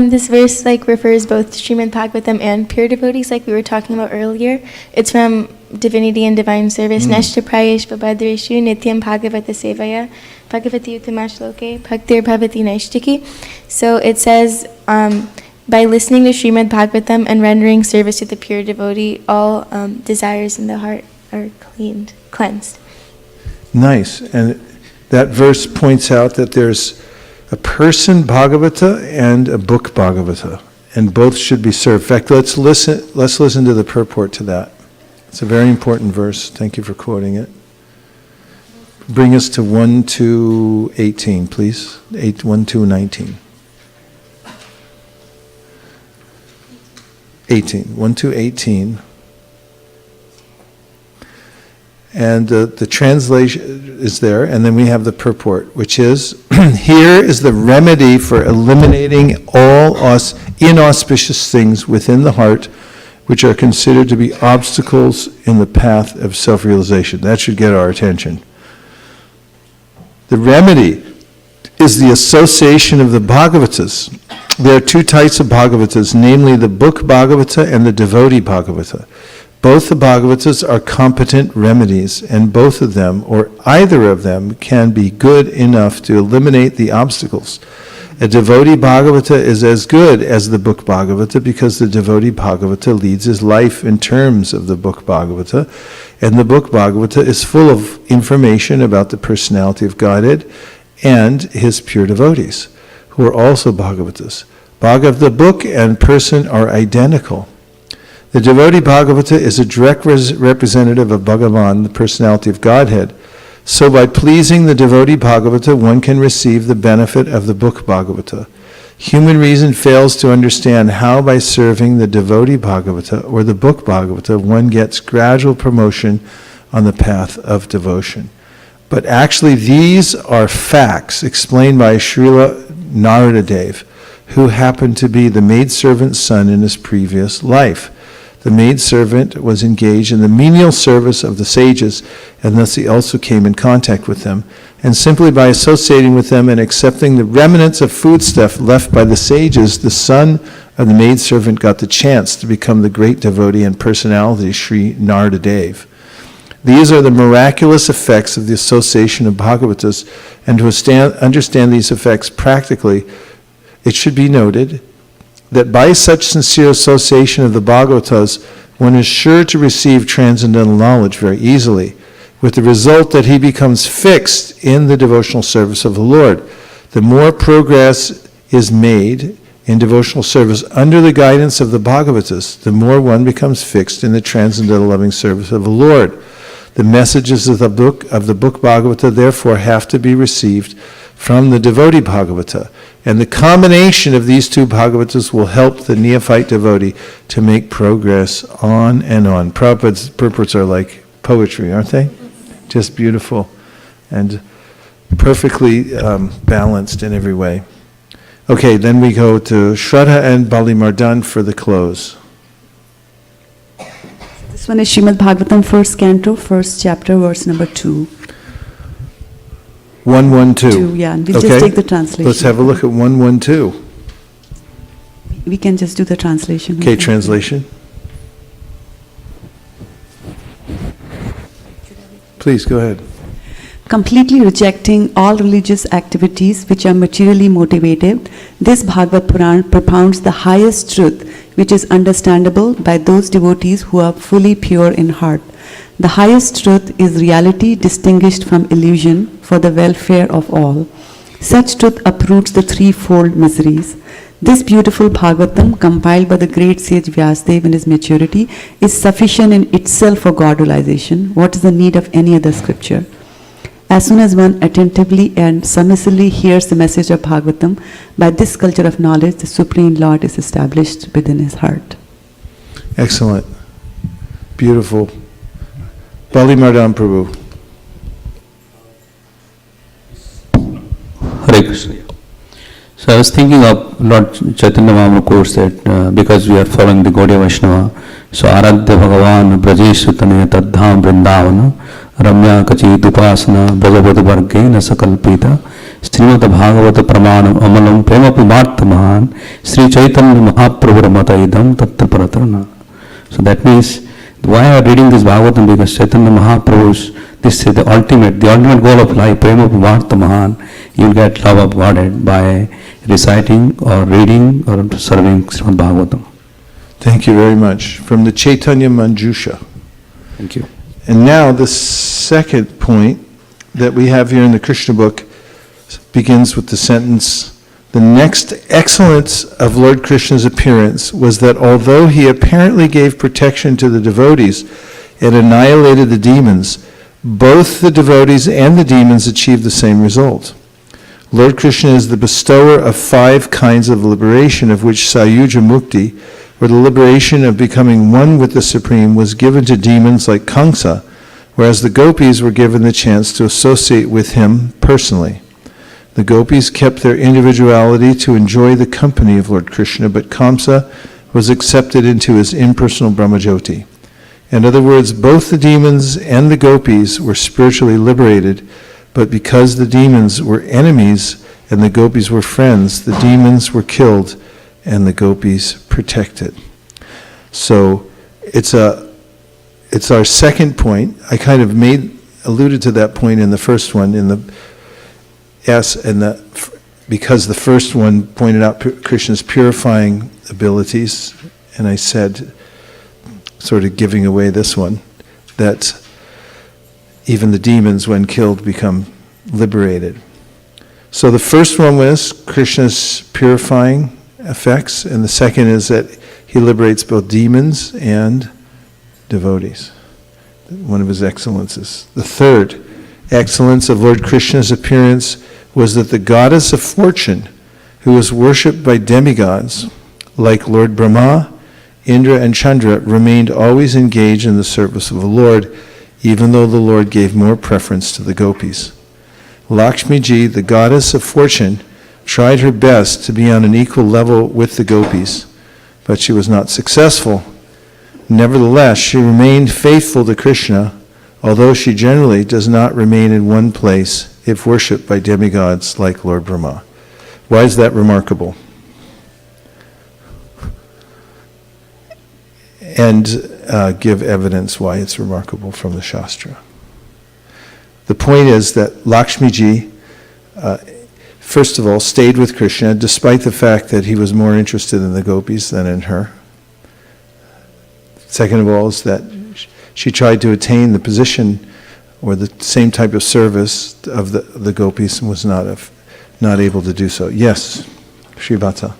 This verse refers both to Srimad Bhagavatam and pure devotees, like we were talking about earlier. It's from Divinity and Divine Service. Nashta prayesh babadreshu nityam bhagavata sevaya bhagavati utamashloke bhaktir bhavati naishtiki. So it says, by listening to Srimad Bhagavatam and rendering service to the pure devotee, all desires in the heart are cleansed. Nice. And that verse points out that there's a person Bhagavata and a book Bhagavata, and both should be served. In fact, let's listen to the purport to that. It's a very important verse. Thank you for quoting it. Bring us to 1-18, please. 1-19. 1-18. And the translation is there, and then we have the purport, which is, here is the remedy for eliminating all inauspicious things within the heart, which are considered to be obstacles in the path of self-realization. That should get our attention. The remedy is the association of the Bhagavatas. There are two types of Bhagavatas, namely the book Bhagavata and the devotee Bhagavata. Both the Bhagavatas are competent remedies, and both of them, or either of them, can be good enough to eliminate the obstacles. A devotee Bhagavata is as good as the book Bhagavata because the devotee Bhagavata leads his life in terms of the book Bhagavata, and the book Bhagavata is full of information about the personality of Godhead and his pure devotees, who are also Bhagavatas. The book and person are identical. The devotee Bhagavata is a direct representative of Bhagavan, the personality of Godhead. So by pleasing the devotee Bhagavata, one can receive the benefit of the book Bhagavata. Human reason fails to understand how by serving the devotee Bhagavata or the book Bhagavata, one gets gradual promotion on the path of devotion. But actually these are facts explained by Srila Narada Dev, who happened to be the maidservant's son in his previous life. The maidservant was engaged in the menial service of the sages, and thus he also came in contact with them. And simply by associating with them and accepting the remnants of foodstuff left by the sages, the son of the maidservant got the chance to become the great devotee and personality Sri Narada Dev. These are the miraculous effects of the association of Bhagavatas, and to understand these effects practically, it should be noted that by such sincere association of the Bhagavatas, one is sure to receive transcendental knowledge very easily, with the result that he becomes fixed in the devotional service of the Lord. The more progress is made in devotional service under the guidance of the Bhagavatas, the more one becomes fixed in the transcendental loving service of the Lord. The messages of the book Bhagavata therefore have to be received from the devotee Bhagavata, and the combination of these two Bhagavatas will help the neophyte devotee to make progress on and on. Prabhupada's purports are like poetry, aren't they? Just beautiful and perfectly balanced in every way. Okay, then we go to Shraddha and Balimardan for the close. This one is Srimad Bhagavatam, first canto, first chapter, verse number 2. 112. Yeah, we'll just take the translation. Let's have a look at 112. We can just do the translation. Okay, translation. Please, go ahead. Completely rejecting all religious activities which are materially motivated, this Bhagavad Puran propounds the highest truth which is understandable by those devotees who are fully pure in heart. The highest truth is reality distinguished from illusion for the welfare of all. Such truth uproots the threefold miseries. This beautiful Bhagavatam, compiled by the great sage Vyasadeva in his maturity, is sufficient in itself for God realization. What is the need of any other scripture? As soon as one attentively and submissively hears the message of Bhagavatam, by this culture of knowledge, the Supreme Lord is established within his heart. Excellent. Beautiful. Balimardan Prabhu. Hare Krishna. So I was thinking of Lord Chaitanya Mahaprabhu quotes that because we are following the Gaudiya Vaishnava, so Aradhya Bhagavan Brajeshu Tanaya Tadham Vrindavana Ramya Kachit Upasana Brajavati Vargena Sakalpita Srimad Bhagavata Pramanam Amalam Premapi Bhartamahan Sri Chaitanya Mahaprabhu Ramata Idam Tattva Paratarana. So that means why I am reading this Bhagavatam, because Chaitanya Mahaprabhu's, this is the ultimate goal of life, Prema Bharta Mahan. You will get love of Godhead by reciting or reading or serving Srimad Bhagavatam. Thank you very much. From the Chaitanya Manjusha. Thank you. And now the second point that we have here in the Krishna book, begins with the sentence, "The next excellence of Lord Krishna's appearance was that although he apparently gave protection to the devotees and annihilated the demons, both the devotees and the demons achieved the same result. Lord Krishna is the bestower of 5 kinds of liberation, of which Sayuja Mukti, or the liberation of becoming one with the Supreme, was given to demons like Kamsa, whereas the gopis were given the chance to associate with him personally. The gopis kept their individuality to enjoy the company of Lord Krishna, but Kamsa was accepted into his impersonal Brahmajyoti. In other words, both the demons and the gopis were spiritually liberated, but because the demons were enemies and the gopis were friends, the demons were killed and the gopis protected." So it's our second point. I kind of alluded to that point in the first one, in the because the first one pointed out Krishna's purifying abilities, and I said, sort of giving away this one, that even the demons, when killed, become liberated. So the first one was Krishna's purifying effects, and the second is that he liberates both demons and devotees. One of his excellences. The third excellence of Lord Krishna's appearance was that the goddess of fortune, who was worshipped by demigods like Lord Brahma, Indra, and Chandra, remained always engaged in the service of the Lord, even though the Lord gave more preference to the gopis. Lakshmi Ji, the goddess of fortune, tried her best to be on an equal level with the gopis, but she was not successful. Nevertheless, she remained faithful to Krishna, although she generally does not remain in one place if worshipped by demigods like Lord Brahma. Why is that remarkable? And give evidence why it's remarkable from the Shastra. The point is that Lakshmi Ji, first of all, stayed with Krishna despite the fact that he was more interested in the gopis than in her. Second of all is that she tried to attain the position or the same type of service of the gopis and was not able to do so. Yes, Srivata.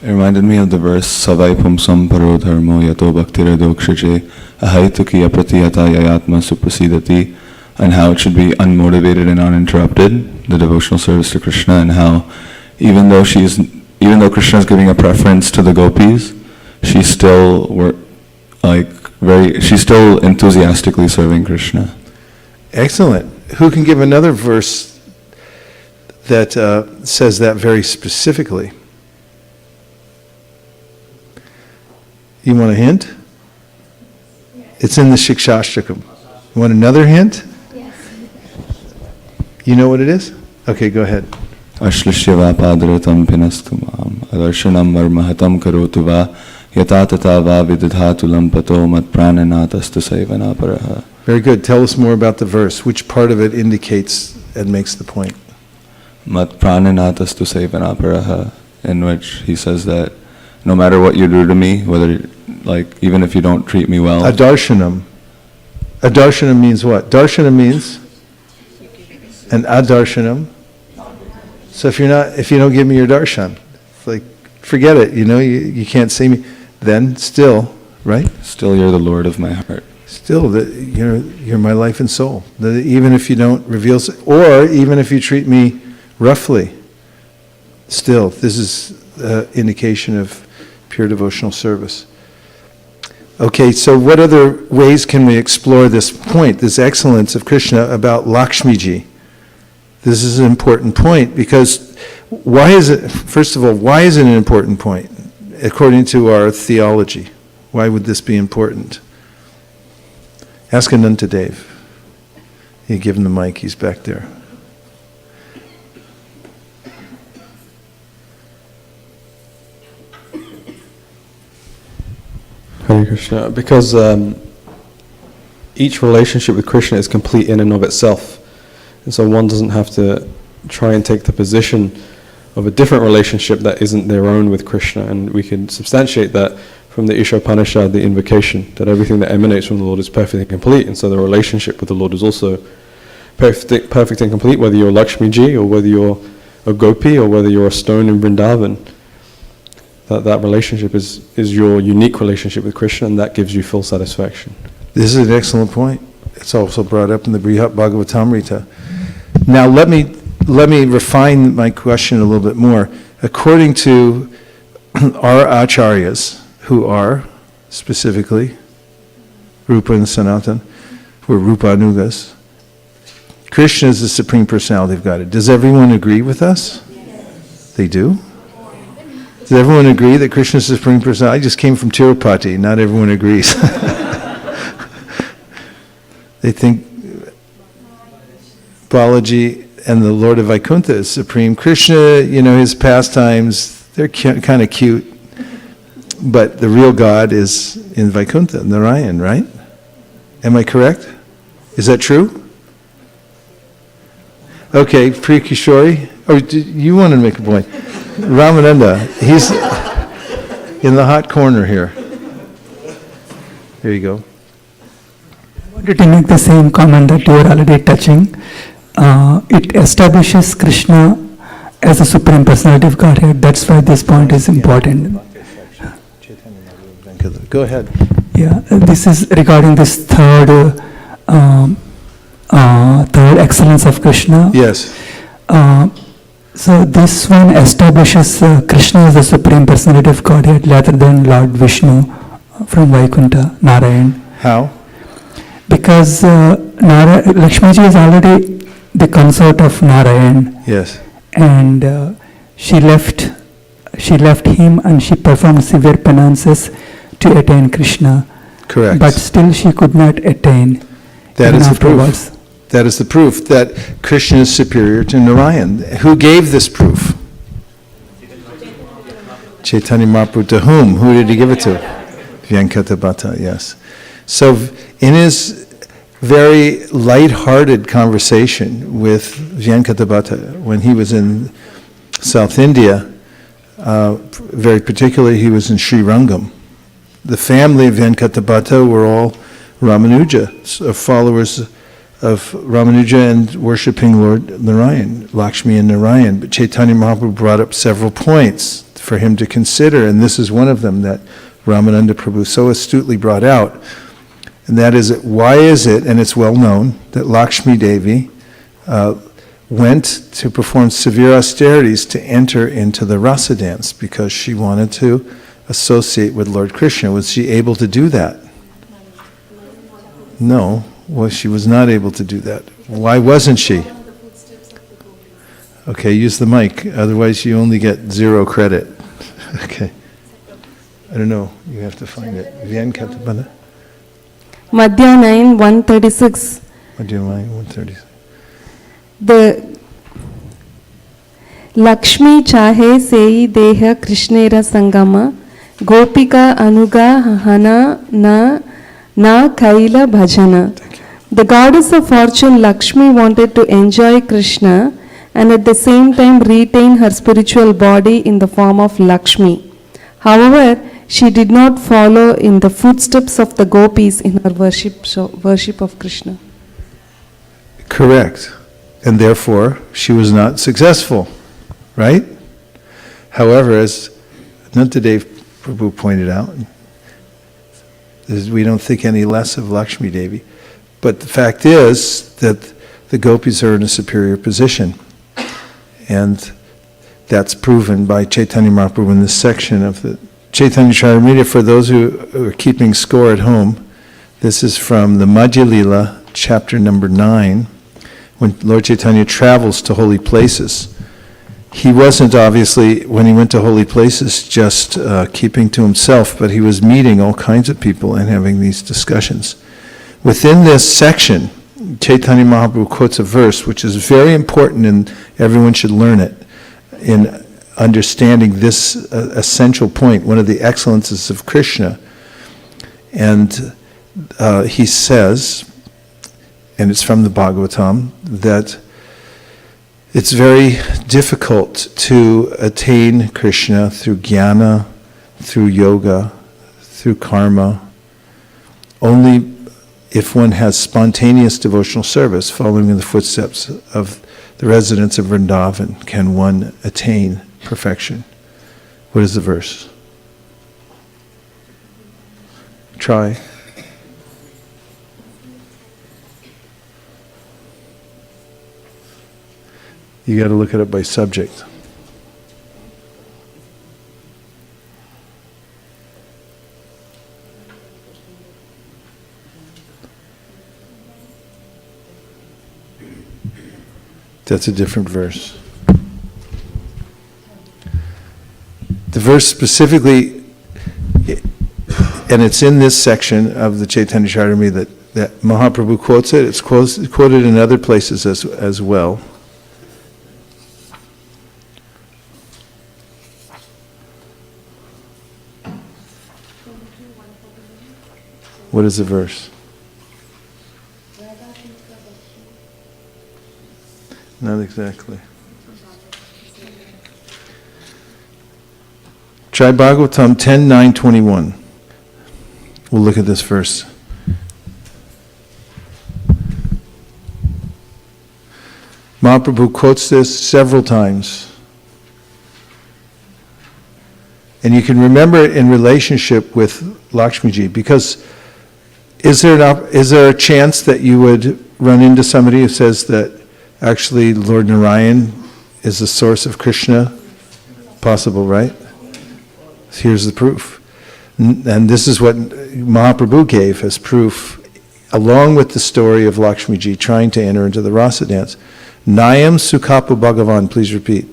It reminded me of the verse Savai Pumsam Paro Dharmo Yato Bhaktira Dokshije Ahaituki Apratiyata Yayatma Suprasidati, and how it should be unmotivated and uninterrupted, the devotional service to Krishna, and how even though Krishna is giving a preference to the gopis, she's still enthusiastically serving Krishna. Excellent. Who can give another verse that says that very specifically? You want a hint? It's in the Shikshashtakam. You want another hint? Yes. You know what it is? Okay, go ahead. Ashlishyava padratam pinastu mam adarshanam marmahatam karotu va yata tata va vidadhatu lampato mat prananatastu saivana. Very good. Tell us more about the verse. Which part of it indicates and makes the point? Mat prananatastu saivana, in which he says that no matter what you do to me, even if you don't treat me well. Adarshanam. Adarshanam means what? Darshanam means an adarshanam. So if you don't give me your darshan, it's like, forget it, you can't see me. Then still, right? Still you're the Lord of my heart. Still, you're my life and soul. Even if you don't reveal, or even if you treat me roughly, still, this is indication of pure devotional service. Okay, so what other ways can we explore this point, this excellence of Krishna about Lakshmi Ji? This is an important point because first of all, why is it an important point according to our theology? Why would this be important? Ask Ananta Dev. You give him the mic, he's back there. Hare Krishna. Because each relationship with Krishna is complete in and of itself. And so one doesn't have to try and take the position of a different relationship that isn't their own with Krishna. And we can substantiate that from the Ishopanishad, the invocation, that everything that emanates from the Lord is perfect and complete, and so the relationship with the Lord is also perfect and complete, whether you're Lakshmi Ji or whether you're a gopi or whether you're a stone in Vrindavan. That relationship is your unique relationship with Krishna, and that gives you full satisfaction. This is an excellent point. It's also brought up in the Brihat Bhagavatamrita. Now let me refine my question a little bit more. According to our acharyas, who are specifically Rupa and Sanatan, who are Rupa Anugas, Krishna is the Supreme Personality of Godhead. Does everyone agree with us? Yes. They do? Does everyone agree that Krishna is the Supreme Personality? I just came from Tirupati. Not everyone agrees. They think Balaji and the Lord of Vaikuntha is supreme. Krishna, his pastimes, they're kind of cute. But the real God is in Vaikuntha, Narayan, right? Am I correct? Is that true? Okay, Priya Kishori. Oh, you wanted to make a point. Ramananda, he's in the hot corner here. There you go. I wanted to make the same comment that you are already touching. It establishes Krishna as a Supreme Personality of Godhead. That's why this point is important. Go ahead. Yeah, this is regarding this third excellence of Krishna. Yes. So this one establishes Krishna as the Supreme Personality of Godhead rather than Lord Vishnu from Vaikuntha, Narayan. How? Because Lakshmi Ji is already the consort of Narayan. Yes. And she left him and she performed severe penances to attain Krishna. Correct. But still she could not attain. That is the afterwards. proof. That is the proof that Krishna is superior to Narayan. Who gave this proof? Chaitanya Mahaprabhu. To whom? Who did he give it to? Vyankata, yes. So in his very light-hearted conversation with Vyankata, when he was in South India, very particularly he was in Srirangam. The family of Vyankata were all Ramanuja, followers of Ramanuja and worshipping Lord Narayan, Lakshmi and Narayan. But Chaitanya Mahaprabhu brought up several points for him to consider, and this is one of them that Ramananda Prabhu so astutely brought out. And that is, why is it, and it's well known, that Lakshmi Devi went to perform severe austerities to enter into the rasa dance because she wanted to associate with Lord Krishna. Was she able to do that? No. Well, she was not able to do that. Why wasn't she? Okay, use the mic. Otherwise, you only get 0 credit. Okay. I don't know. You have to find it. Vyankata. Madhya 9, 136. Madhya 9, 136. The Lakshmi chahe sei deha Krishnera sangama gopika anuga hana na kaila bhajana. The goddess of fortune Lakshmi wanted to enjoy Krishna and at the same time retain her spiritual body in the form of Lakshmi. However, she did not follow in the footsteps of the gopis in her worship of Krishna. Correct. And therefore, she was not successful. Right? However, as Nantadev Prabhu pointed out, we don't think any less of Lakshmi Devi. But the fact is that the gopis are in a superior position. And that's proven by Chaitanya Mahaprabhu in this section of the Chaitanya Charitamrita. For those who are keeping score at home, this is from the Madhya Lila, chapter number 9, when Lord Chaitanya travels to holy places. He wasn't obviously, when he went to holy places, just keeping to himself, but he was meeting all kinds of people and having these discussions. Within this section, Chaitanya Mahaprabhu quotes a verse which is very important and everyone should learn it in understanding this essential point, one of the excellences of Krishna. And he says, and it's from the Bhagavatam, that it's very difficult to attain Krishna through jnana, through yoga, through karma. Only if one has spontaneous devotional service, following in the footsteps of the residents of Vrindavan, can one attain perfection. What is the verse? Try. You got to look it up by subject. That's a different verse. The verse specifically, and it's in this section of the Chaitanya Charitamrita that Mahaprabhu quotes it. It's quoted in other places as well. What is the verse? Not exactly. Try Bhagavatam 10:9-21. We'll look at this verse. Mahaprabhu quotes this several times. And you can remember it in relationship with Lakshmiji, because is there a chance that you would run into somebody who says that actually Lord Narayan is the source of Krishna? Possible, right? Here's the proof. And this is what Mahaprabhu gave as proof, along with the story of Lakshmiji trying to enter into the rasa dance. Nayam Sukhapu Bhagavan, please repeat.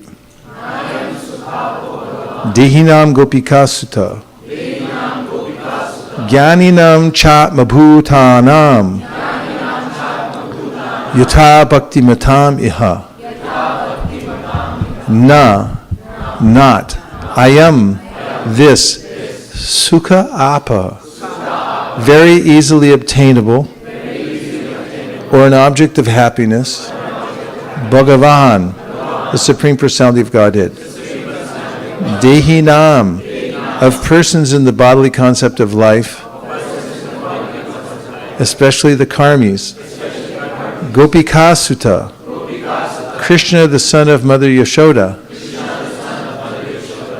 Dehinam Gopika Sutta. Jnaninam Chat Mabhutanam. Yatha Bhakti Matam Iha. Not. I am this. Sukha Apa. Very easily obtainable. Or an object of happiness. Bhagavan, the Supreme Personality of Godhead. Dehinam, of persons in the bodily concept of life, especially the karmis. Gopika Sutta, Krishna the son of Mother Yashoda.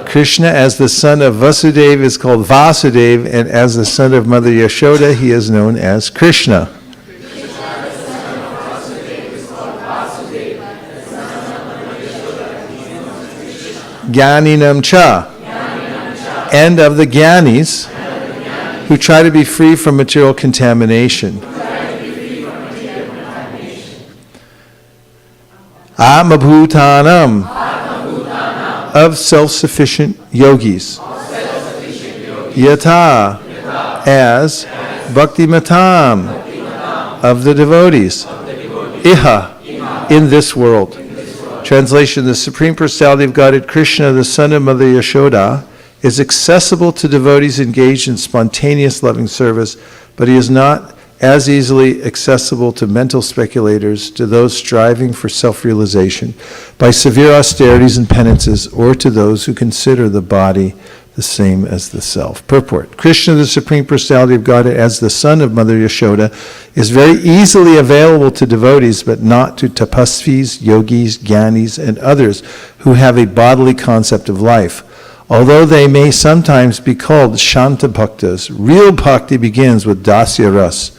Krishna as the son of Vasudeva is called Vasudeva, and as the son of Mother Yashoda he is known as Krishna. Jnaninam Cha, and of the Jnanis who try to be free from material contamination. Atmabhutanam, of self-sufficient yogis. Yatha, as Bhakti Matam, of the devotees. Iha, in this world. Translation: the Supreme Personality of Godhead, Krishna, the son of Mother Yashoda, is accessible to devotees engaged in spontaneous loving service, but he is not as easily accessible to mental speculators, to those striving for self-realization by severe austerities and penances, or to those who consider the body the same as the self. Purport: Krishna, the Supreme Personality of Godhead, as the son of Mother Yashoda, is very easily available to devotees, but not to tapasvis, yogis, jnanis, and others who have a bodily concept of life. Although they may sometimes be called Shanta Bhaktas, real bhakti begins with Dasya Ras.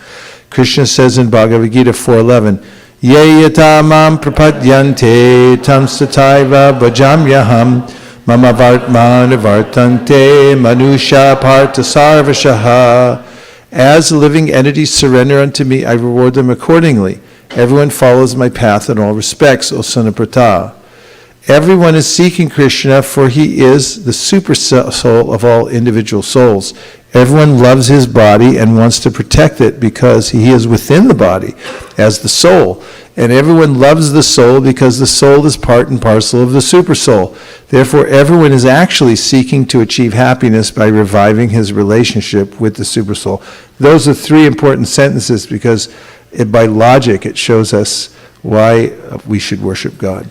Krishna says in Bhagavad Gita 4:11, Ye yata mam prapadyante tam sataiva bhajamyaham mama vartmana vartante manusha partha sarvashaha. As living entities surrender unto me, I reward them accordingly. Everyone follows my path in all respects, O son of Pratha. Everyone is seeking Krishna, for he is the super soul of all individual souls. Everyone loves his body and wants to protect it because he is within the body as the soul. And everyone loves the soul because the soul is part and parcel of the super soul. Therefore, everyone is actually seeking to achieve happiness by reviving his relationship with the super soul. Those are three important sentences because by logic it shows us why we should worship God.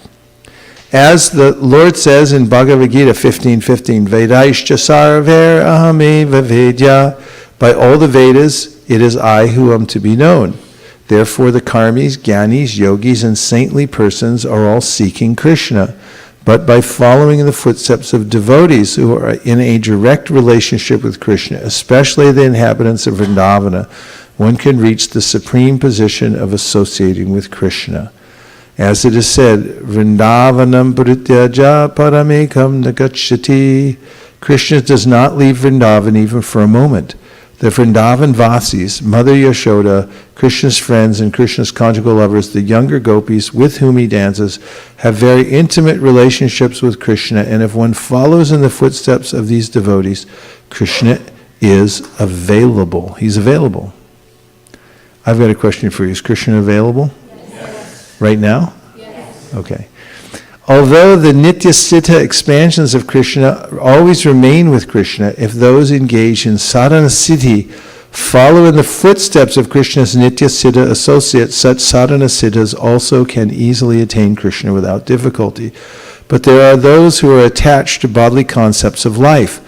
As the Lord says in Bhagavad Gita 15:15, Vedaishcha sarver ahame vedya, by all the Vedas, it is I who am to be known. Therefore the karmis, jnanis, yogis, and saintly persons are all seeking Krishna. But by following in the footsteps of devotees who are in a direct relationship with Krishna, especially the inhabitants of Vrindavana, one can reach the supreme position of associating with Krishna. As it is said, Vrindavanam parityaja paramekam nagacchati. Krishna does not leave Vrindavan even for a moment. The Vrindavan Vasis, Mother Yashoda, Krishna's friends and Krishna's conjugal lovers, the younger gopis with whom he dances, have very intimate relationships with Krishna, and if one follows in the footsteps of these devotees, Krishna is available. He's available. I've got a question for you. Is Krishna available? Yes. Right now? Yes. Okay. Although the Nitya Siddha expansions of Krishna always remain with Krishna, if those engaged in sadhana siddhi follow in the footsteps of Krishna's Nitya Siddha associates, such sadhana siddhas also can easily attain Krishna without difficulty. But there are those who are attached to bodily concepts of life.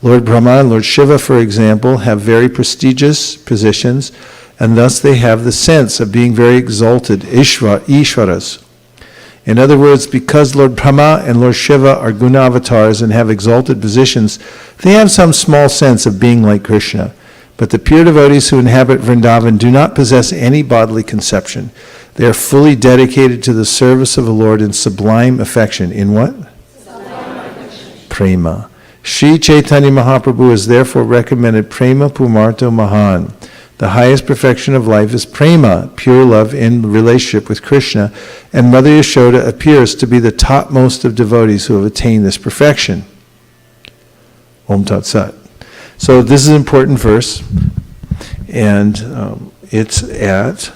Lord Brahma and Lord Shiva, for example, have very prestigious positions, and thus they have the sense of being very exalted, Ishvaras. In other words, because Lord Brahma and Lord Shiva are guna avatars and have exalted positions, they have some small sense of being like Krishna. But the pure devotees who inhabit Vrindavan do not possess any bodily conception. They are fully dedicated to the service of the Lord in sublime affection. In what? Prema. Sri Chaitanya Mahaprabhu has therefore recommended Prema Pumarto Mahan. The highest perfection of life is prema, pure love in relationship with Krishna, and Mother Yashoda appears to be the topmost of devotees who have attained this perfection. Om Tat Sat. So this is an important verse, and it's at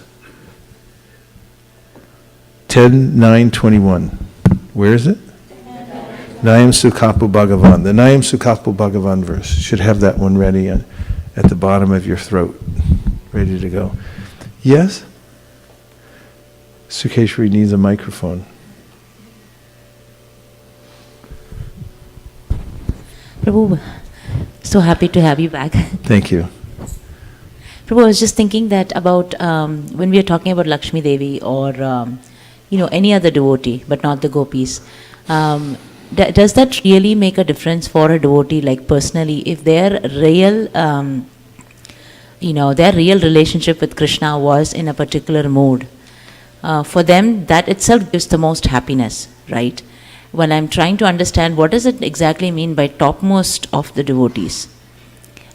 10:9:21. Where is it? Nayam Sukhapu Bhagavan. The Nayam Sukhapu Bhagavan verse. You should have that one ready at the bottom of your throat, ready to go. Yes? Sukeshwari needs a microphone. Prabhu, so happy to have you back. Thank you. Prabhu, I was just thinking that about when we are talking about Lakshmi Devi or any other devotee, but not the gopis. Does that really make a difference for a devotee, like personally, if their real, their real relationship with Krishna was in a particular mood? For them, that itself gives the most happiness, right? When I'm trying to understand what does it exactly mean by topmost of the devotees?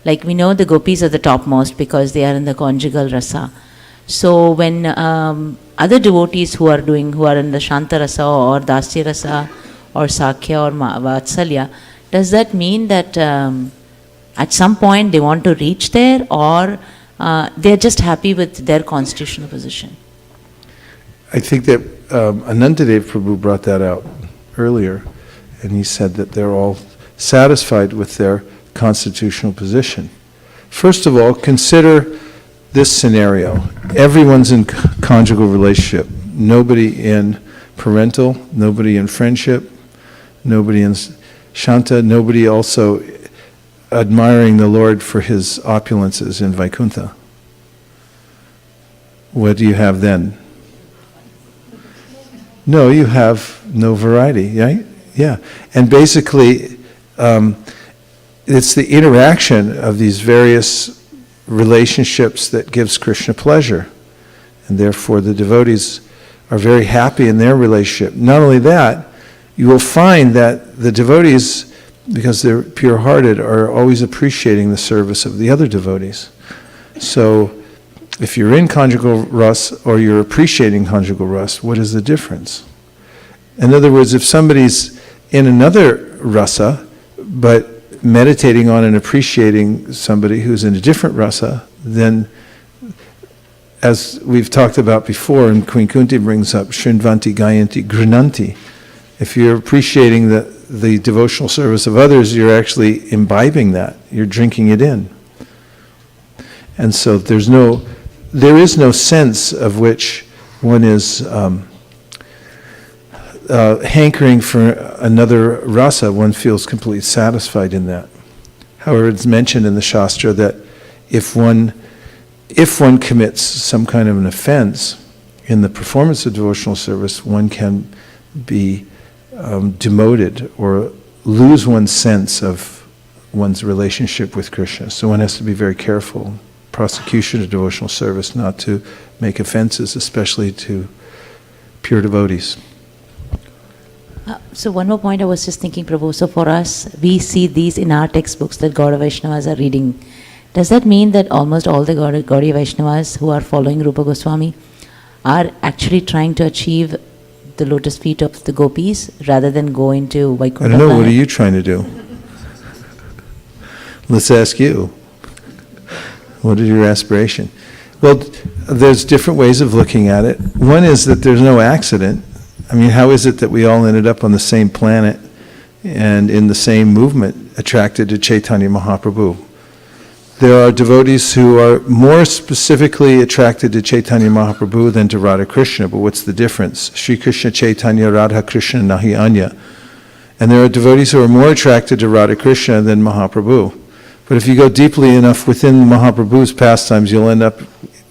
Like we know the gopis are the topmost because they are in the conjugal rasa. So when other devotees who are in the Shanta rasa or Dasya rasa, or Sakhya or Vatsalya, does that mean that at some point they want to reach there, or they're just happy with their constitutional position? I think that Anantadev Prabhu brought that out earlier, and he said that they're all satisfied with their constitutional position. First of all, consider this scenario. Everyone's in conjugal relationship. Nobody in parental, nobody in friendship, nobody in Shanta, nobody also admiring the Lord for his opulences in Vaikuntha. What do you have then? No, you have no variety, right? Yeah. And basically, it's the interaction of these various relationships that gives Krishna pleasure. And therefore the devotees are very happy in their relationship. Not only that, you will find that the devotees, because they're pure-hearted, are always appreciating the service of the other devotees. So if you're in conjugal ras or you're appreciating conjugal ras, what is the difference? In other words, if somebody's in another rasa, but meditating on and appreciating somebody who's in a different rasa, then as we've talked about before, and Queen Kunti brings up, Shrinvanti Gayanti Grinanti. If you're appreciating the devotional service of others, you're actually imbibing that. You're drinking it in. And so there is no sense of which one is hankering for another rasa, one feels completely satisfied in that. However, it's mentioned in the Shastra that if one commits some kind of an offense in the performance of devotional service, one can be demoted or lose one's sense of one's relationship with Krishna. So one has to be very careful, prosecution of devotional service, not to make offenses, especially to pure devotees. So one more point I was just thinking, Prabhu. So for us, we see these in our textbooks that Gaudiya Vaishnavas are reading. Does that mean that almost all the Gaudiya Vaishnavas who are following Rupa Goswami are actually trying to achieve the lotus feet of the gopis rather than go into Vaikuntha? I don't know, what are planet? you trying to do? Let's ask you. What is your aspiration? Well, there's different ways of looking at it. One is that there's no accident. I mean, how is it that we all ended up on the same planet and in the same movement, attracted to Chaitanya Mahaprabhu? There are devotees who are more specifically attracted to Chaitanya Mahaprabhu than to Radha Krishna, but what's the difference? Sri Krishna Chaitanya Radha Krishna Nahi Anya. And there are devotees who are more attracted to Radha Krishna than Mahaprabhu. But if you go deeply enough within Mahaprabhu's pastimes, you'll end up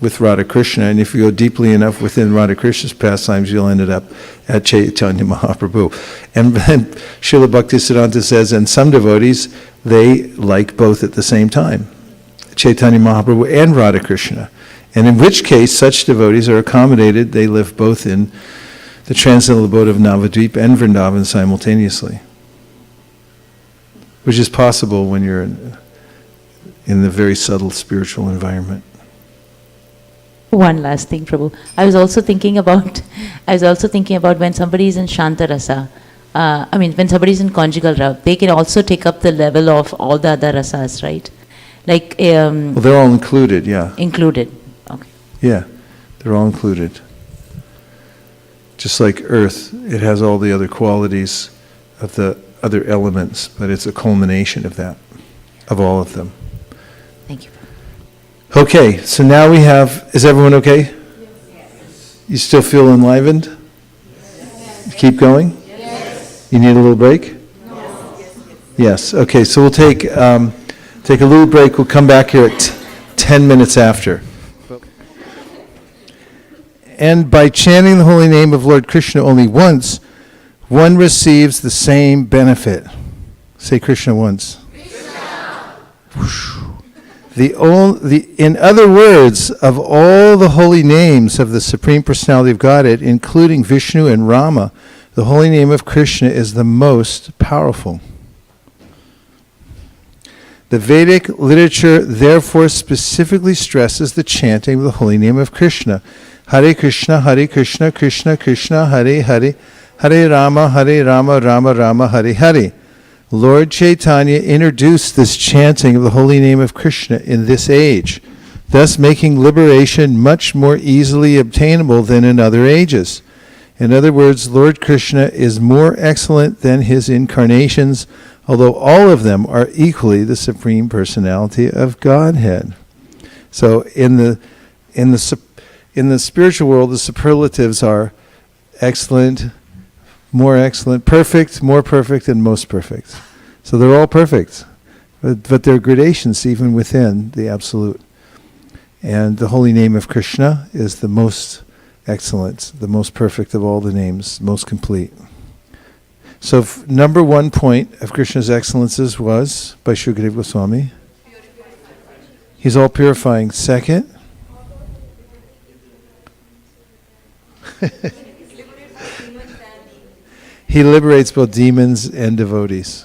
with Radha Krishna, and if you go deeply enough within Radha Krishna's pastimes, you'll end up at Chaitanya Mahaprabhu. And then Srila Bhaktisiddhanta says, and some devotees, they like both at the same time, Chaitanya Mahaprabhu and Radha Krishna. And in which case, such devotees are accommodated, they live both in the transcendental abode of Navadvip and Vrindavan simultaneously, which is possible when you're in the very subtle spiritual environment. One last thing, Prabhu. I was also thinking about when somebody is in Shantarasa, when somebody is in conjugal rasa, they can also take up the level of all the other rasas, right? Like, well, they're all included, yeah. Included, okay. Yeah, they're all included. Just like earth, it has all the other qualities of the other elements, but it's a culmination of that, of all of them. Thank you. Okay, so now we have, is everyone okay? Yes. You still feel enlivened? Yes. Keep going? Yes. You need a little break? No. Yes, okay, so we'll take a little break. We'll come back here at 10 minutes after. And by chanting the holy name of Lord Krishna only once, one receives the same benefit. Say Krishna once. Krishna. In other words, of all the holy names of the Supreme Personality of Godhead, including Vishnu and Rama, the holy name of Krishna is the most powerful. The Vedic literature therefore specifically stresses the chanting of the holy name of Krishna. Hare Krishna, Krishna Krishna, Hare Hare, Hare Rama, Rama Rama, Hare Hare. Lord Chaitanya introduced this chanting of the holy name of Krishna in this age, thus making liberation much more easily obtainable than in other ages. In other words, Lord Krishna is more excellent than his incarnations, although all of them are equally the Supreme Personality of Godhead. So in the spiritual world, the superlatives are excellent, more excellent, perfect, more perfect, and most perfect. So they're all perfect, but there are gradations even within the absolute. And the holy name of Krishna is the most excellent, the most perfect of all the names, most complete. So number one point of Krishna's excellences was, by Shukadeva Goswami, he's all purifying. Second, he liberates both demons and devotees.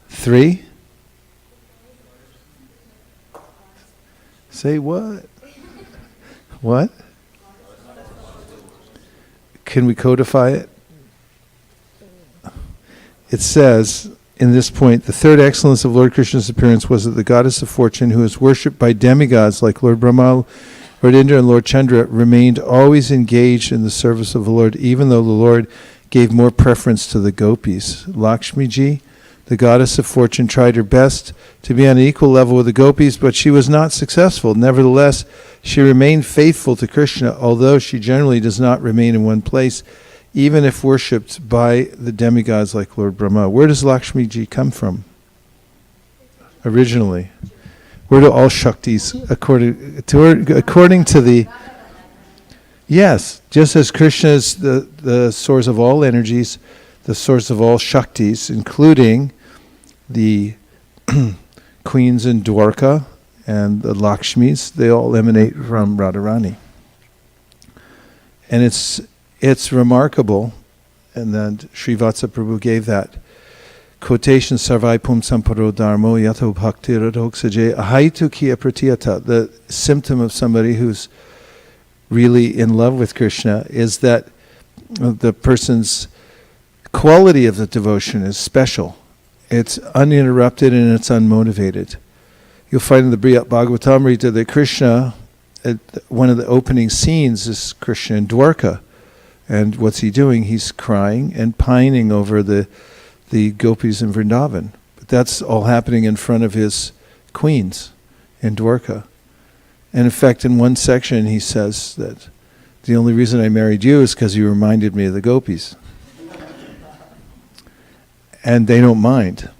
3, say what? What? Can we codify it? It says, in this point, the third excellence of Lord Krishna's appearance was that the goddess of fortune, who is worshipped by demigods like Lord Brahma, Lord Indra, and Lord Chandra, remained always engaged in the service of the Lord, even though the Lord gave more preference to the gopis. Lakshmi Ji, the goddess of fortune, tried her best to be on an equal level with the gopis, but she was not successful. Nevertheless, she remained faithful to Krishna, although she generally does not remain in one place. even if worshipped by the demigods like Lord Brahma. Where does Lakshmi Ji come from originally? Where do all Shaktis, according to the... Yes, just as Krishna is the source of all energies, the source of all Shaktis, including the queens in Dwarka and the Lakshmis, they all emanate from Radharani. And it's remarkable, and then Srivatsa Prabhu gave that quotation, Sarvai Pum Samparo Dharmo Yato Bhakti Radhoksaje Ahaitu Kiya Pratyata. The symptom of somebody who's really in love with Krishna is that the person's quality of the devotion is special. It's uninterrupted and it's unmotivated. You'll find in the Bhagavatamrita that Krishna, one of the opening scenes is Krishna in Dwarka. And what's he doing? He's crying and pining over the gopis in Vrindavan. But that's all happening in front of his queens in Dwarka. And in fact, in one section he says that the only reason I married you is because you reminded me of the gopis. And they don't mind,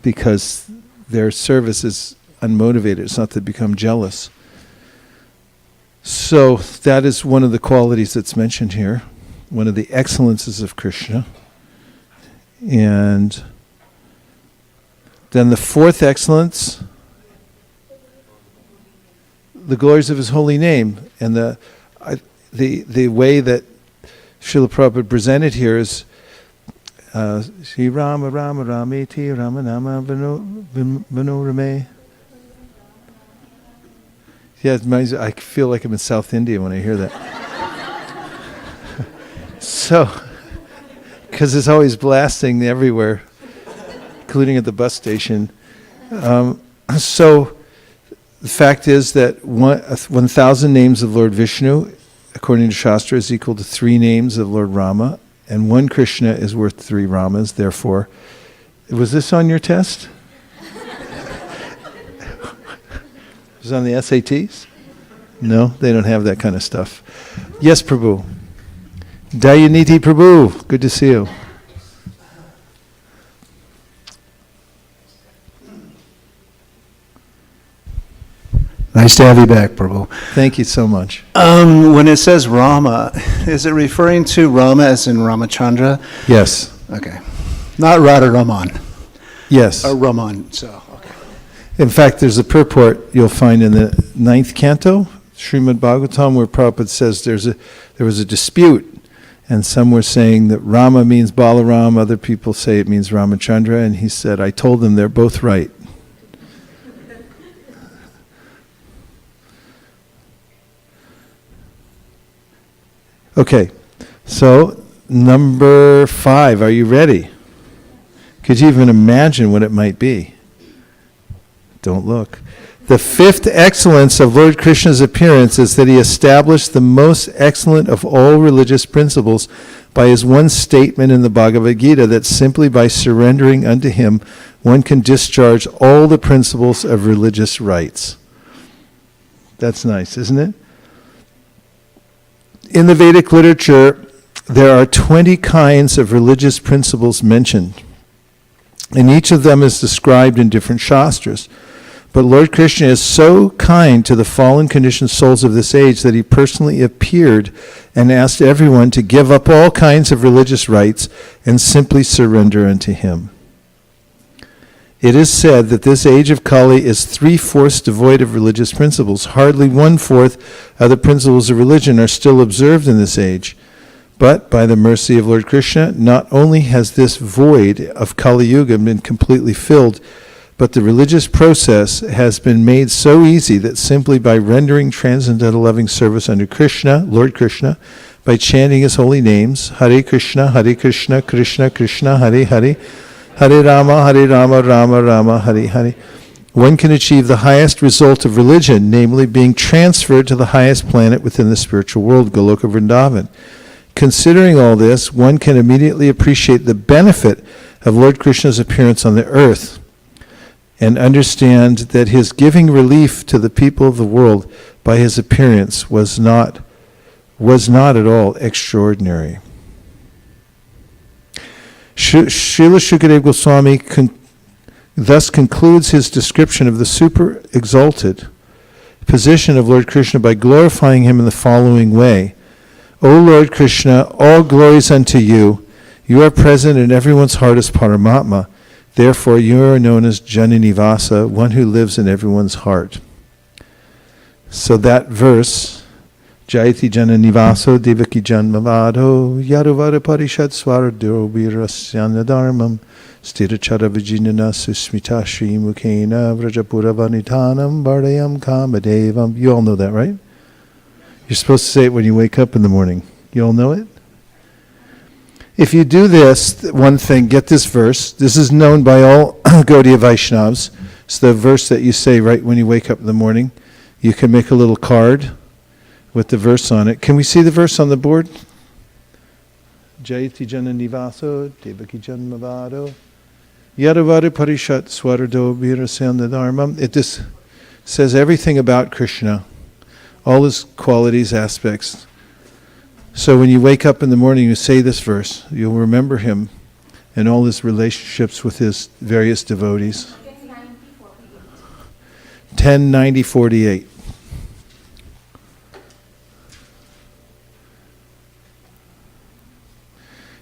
because their service is unmotivated. It's not that they become jealous. So that is one of the qualities that's mentioned here, one of the excellences of Krishna. And then the fourth excellence, the glories of his holy name. And the way that Srila Prabhupada presented here is Shri Rama Rama Rameti Rama Nama Vino Rame. Yeah, I feel like I'm in South India when I hear that. So, because it's always blasting everywhere, including at the bus station. So, the fact is that 1,000 names of Lord Vishnu, according to Shastra, is equal to 3 names of Lord Rama, and 1 Krishna is worth 3 Ramas. Therefore, was this on your test? Was it on the SATs? No, they don't have that kind of stuff. Yes, Prabhu. Dayaniti Prabhu, good to see you. Nice to have you back, Prabhu. Thank you so much. When it says Rama, is it referring to Rama as in Ramachandra? Yes. Okay. Not Radha Raman. Yes. Or Raman, so, okay. In fact, there's a purport you'll find in the 9th canto, Srimad Bhagavatam, where Prabhupada says there was a dispute, and some were saying that Rama means Balaram, other people say it means Ramachandra, and he said, I told them they're both right. Okay, so number 5, are you ready? Could you even imagine what it might be? Don't look. The 5th excellence of Lord Krishna's appearance is that he established the most excellent of all religious principles by his one statement in the Bhagavad Gita, that simply by surrendering unto him, one can discharge all the principles of religious rites. That's nice, isn't it? In the Vedic literature, there are 20 kinds of religious principles mentioned, and each of them is described in different shastras. But Lord Krishna is so kind to the fallen conditioned souls of this age that he personally appeared and asked everyone to give up all kinds of religious rites and simply surrender unto him. It is said that this age of Kali is 3/4 devoid of religious principles. Hardly 1/4 of the principles of religion are still observed in this age. But by the mercy of Lord Krishna, not only has this void of Kali Yuga been completely filled, but the religious process has been made so easy that simply by rendering transcendental loving service unto Krishna, Lord Krishna, by chanting his holy names, Hare Krishna, Krishna Krishna, Hare Hare, Hare Rama, Rama Rama, Hare Hare, one can achieve the highest result of religion, namely being transferred to the highest planet within the spiritual world, Goloka Vrindavan. Considering all this, one can immediately appreciate the benefit of Lord Krishna's appearance on the earth, and understand that his giving relief to the people of the world by his appearance was not at all extraordinary. Srila Shukadeva Goswami thus concludes his description of the super exalted position of Lord Krishna by glorifying him in the following way. O Lord Krishna, all glories unto you. You are present in everyone's heart as Paramatma. Therefore, you are known as Jananivasa, one who lives in everyone's heart. So that verse, Jayati Jananivaso Devaki Janmavado Yaduvada Parishad Swardo Virasyana Dharmam Stirachara Vijinana Susmita Shri Mukhena Vrajapura Vanitanam Vardayam Kamadevam. You all know that, right? You're supposed to say it when you wake up in the morning. You all know it? If you do this, one thing, get this verse. This is known by all Gaudiya Vaishnavas. It's the verse that you say right when you wake up in the morning. You can make a little card with the verse on it. Can we see the verse on the board? Jayati Jananivaso Devaki Janmavado Yadavada Parishat Swarado Virasya Dharmam. It just says everything about Krishna, all his qualities, aspects. So when you wake up in the morning, you say this verse, you'll remember him and all his relationships with his various devotees. 10:90:48.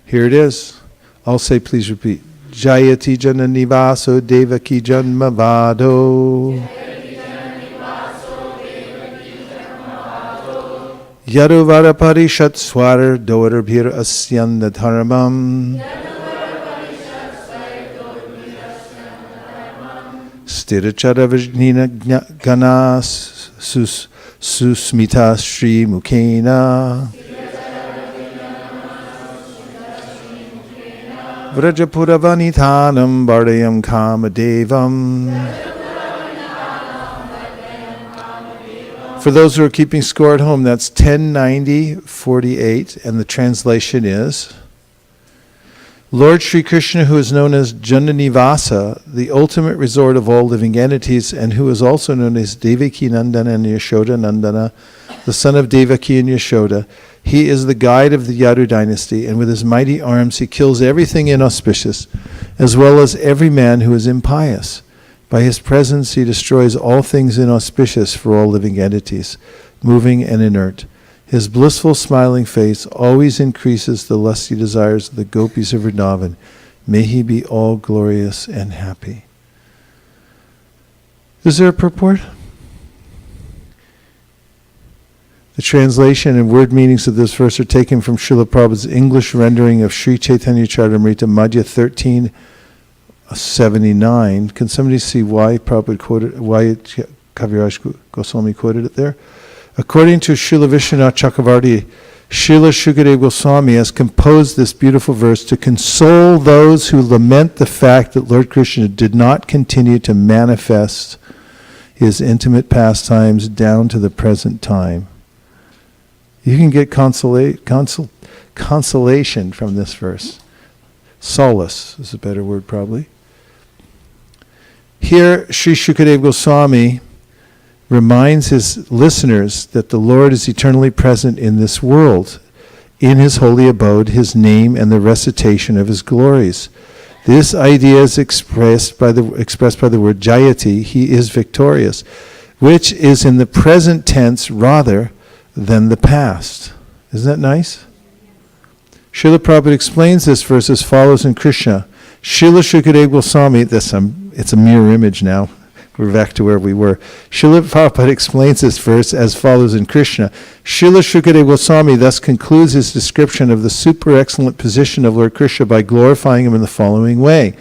Here it is. I'll say, please repeat. Jayati Jananivaso Devaki Janmavado Yaduvara Parishat Swar Doar Bhir Asyanda Dharmam Stirachara Vijnina Ganas Susmita Shri Mukhena Vrajapura Vanitanam Vardayam Kamadevam. For those who are keeping score at home, that's 10:90:48, and the translation is, Lord Sri Krishna, who is known as Jananivasa, the ultimate resort of all living entities, and who is also known as Devaki Nandana and Yashoda Nandana, the son of Devaki and Yashoda, he is the guide of the Yadu dynasty, and with his mighty arms he kills everything inauspicious, as well as every man who is impious. By his presence he destroys all things inauspicious for all living entities, moving and inert. His blissful smiling face always increases the lusty desires of the gopis of Vrindavan. May he be all glorious and happy. Is there a purport? The translation and word meanings of this verse are taken from Srila Prabhupada's English rendering of Sri Chaitanya Charitamrita Madhya 1379. Can somebody see why Prabhupada quoted, why Kaviraj Goswami quoted it there? According to Srila Vishwanath Chakravarti, Srila Shukadeva Goswami has composed this beautiful verse to console those who lament the fact that Lord Krishna did not continue to manifest his intimate pastimes down to the present time. You can get consolation from this verse. Solace is a better word probably. Here, Sri Shukadeva Goswami reminds his listeners that the Lord is eternally present in this world, in his holy abode, his name, and the recitation of his glories. This idea is expressed by the word Jayati, he is victorious, which is in the present tense rather than the past. Isn't that nice? Srila Prabhupada explains this verse as follows in Krishna. Srila Shukadeva Goswami, it's a mirror image now. We're back to where we were. Srila Prabhupada explains this verse as follows in Krishna. Srila Shukadeva Goswami thus concludes his description of the super excellent position of Lord Krishna by glorifying him in the following way.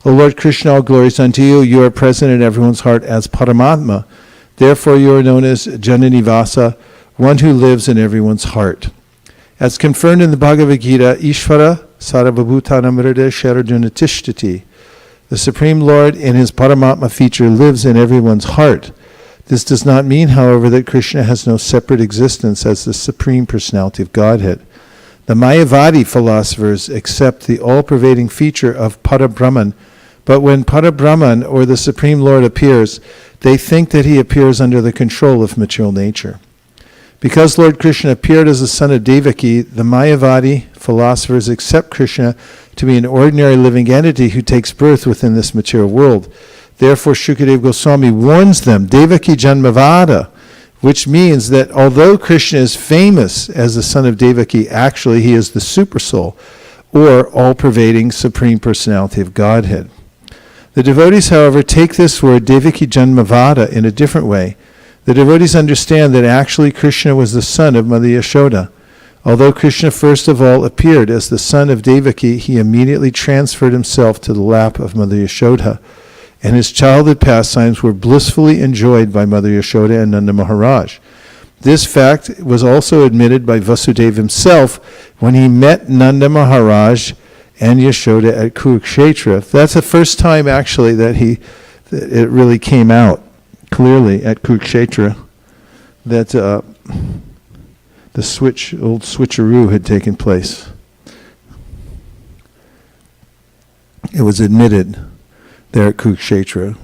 O Lord Krishna, all glories unto you. You are present in everyone's heart as Paramatma. Therefore you are known as Jananivasa, one who lives in everyone's heart. As confirmed in the Bhagavad Gita, Ishvara Sarvabhutanam Hridaya Sharaduna Tishtati. The Supreme Lord in his Paramatma feature lives in everyone's heart. This does not mean, however, that Krishna has no separate existence as the Supreme Personality of Godhead. The Mayavadi philosophers accept the all-pervading feature of Parabrahman, but when Parabrahman or the Supreme Lord appears, they think that he appears under the control of material nature. Because Lord Krishna appeared as the son of Devaki, the Mayavadi philosophers accept Krishna to be an ordinary living entity who takes birth within this material world. Therefore, Shukadeva Goswami warns them, Devaki Janmavada, which means that although Krishna is famous as the son of Devaki, actually he is the Supersoul, or all-pervading Supreme Personality of Godhead. The devotees, however, take this word Devaki Janmavada in a different way. The devotees understand that actually Krishna was the son of Mother Yashoda. Although Krishna first of all appeared as the son of Devaki, he immediately transferred himself to the lap of Mother Yashoda, and his childhood pastimes were blissfully enjoyed by Mother Yashoda and Nanda Maharaj. This fact was also admitted by Vasudeva himself when he met Nanda Maharaj and Yashoda at Kurukshetra. That's the first time actually that it really came out clearly at Kurukshetra that the old switcheroo had taken place. It was admitted there at Kurukshetra.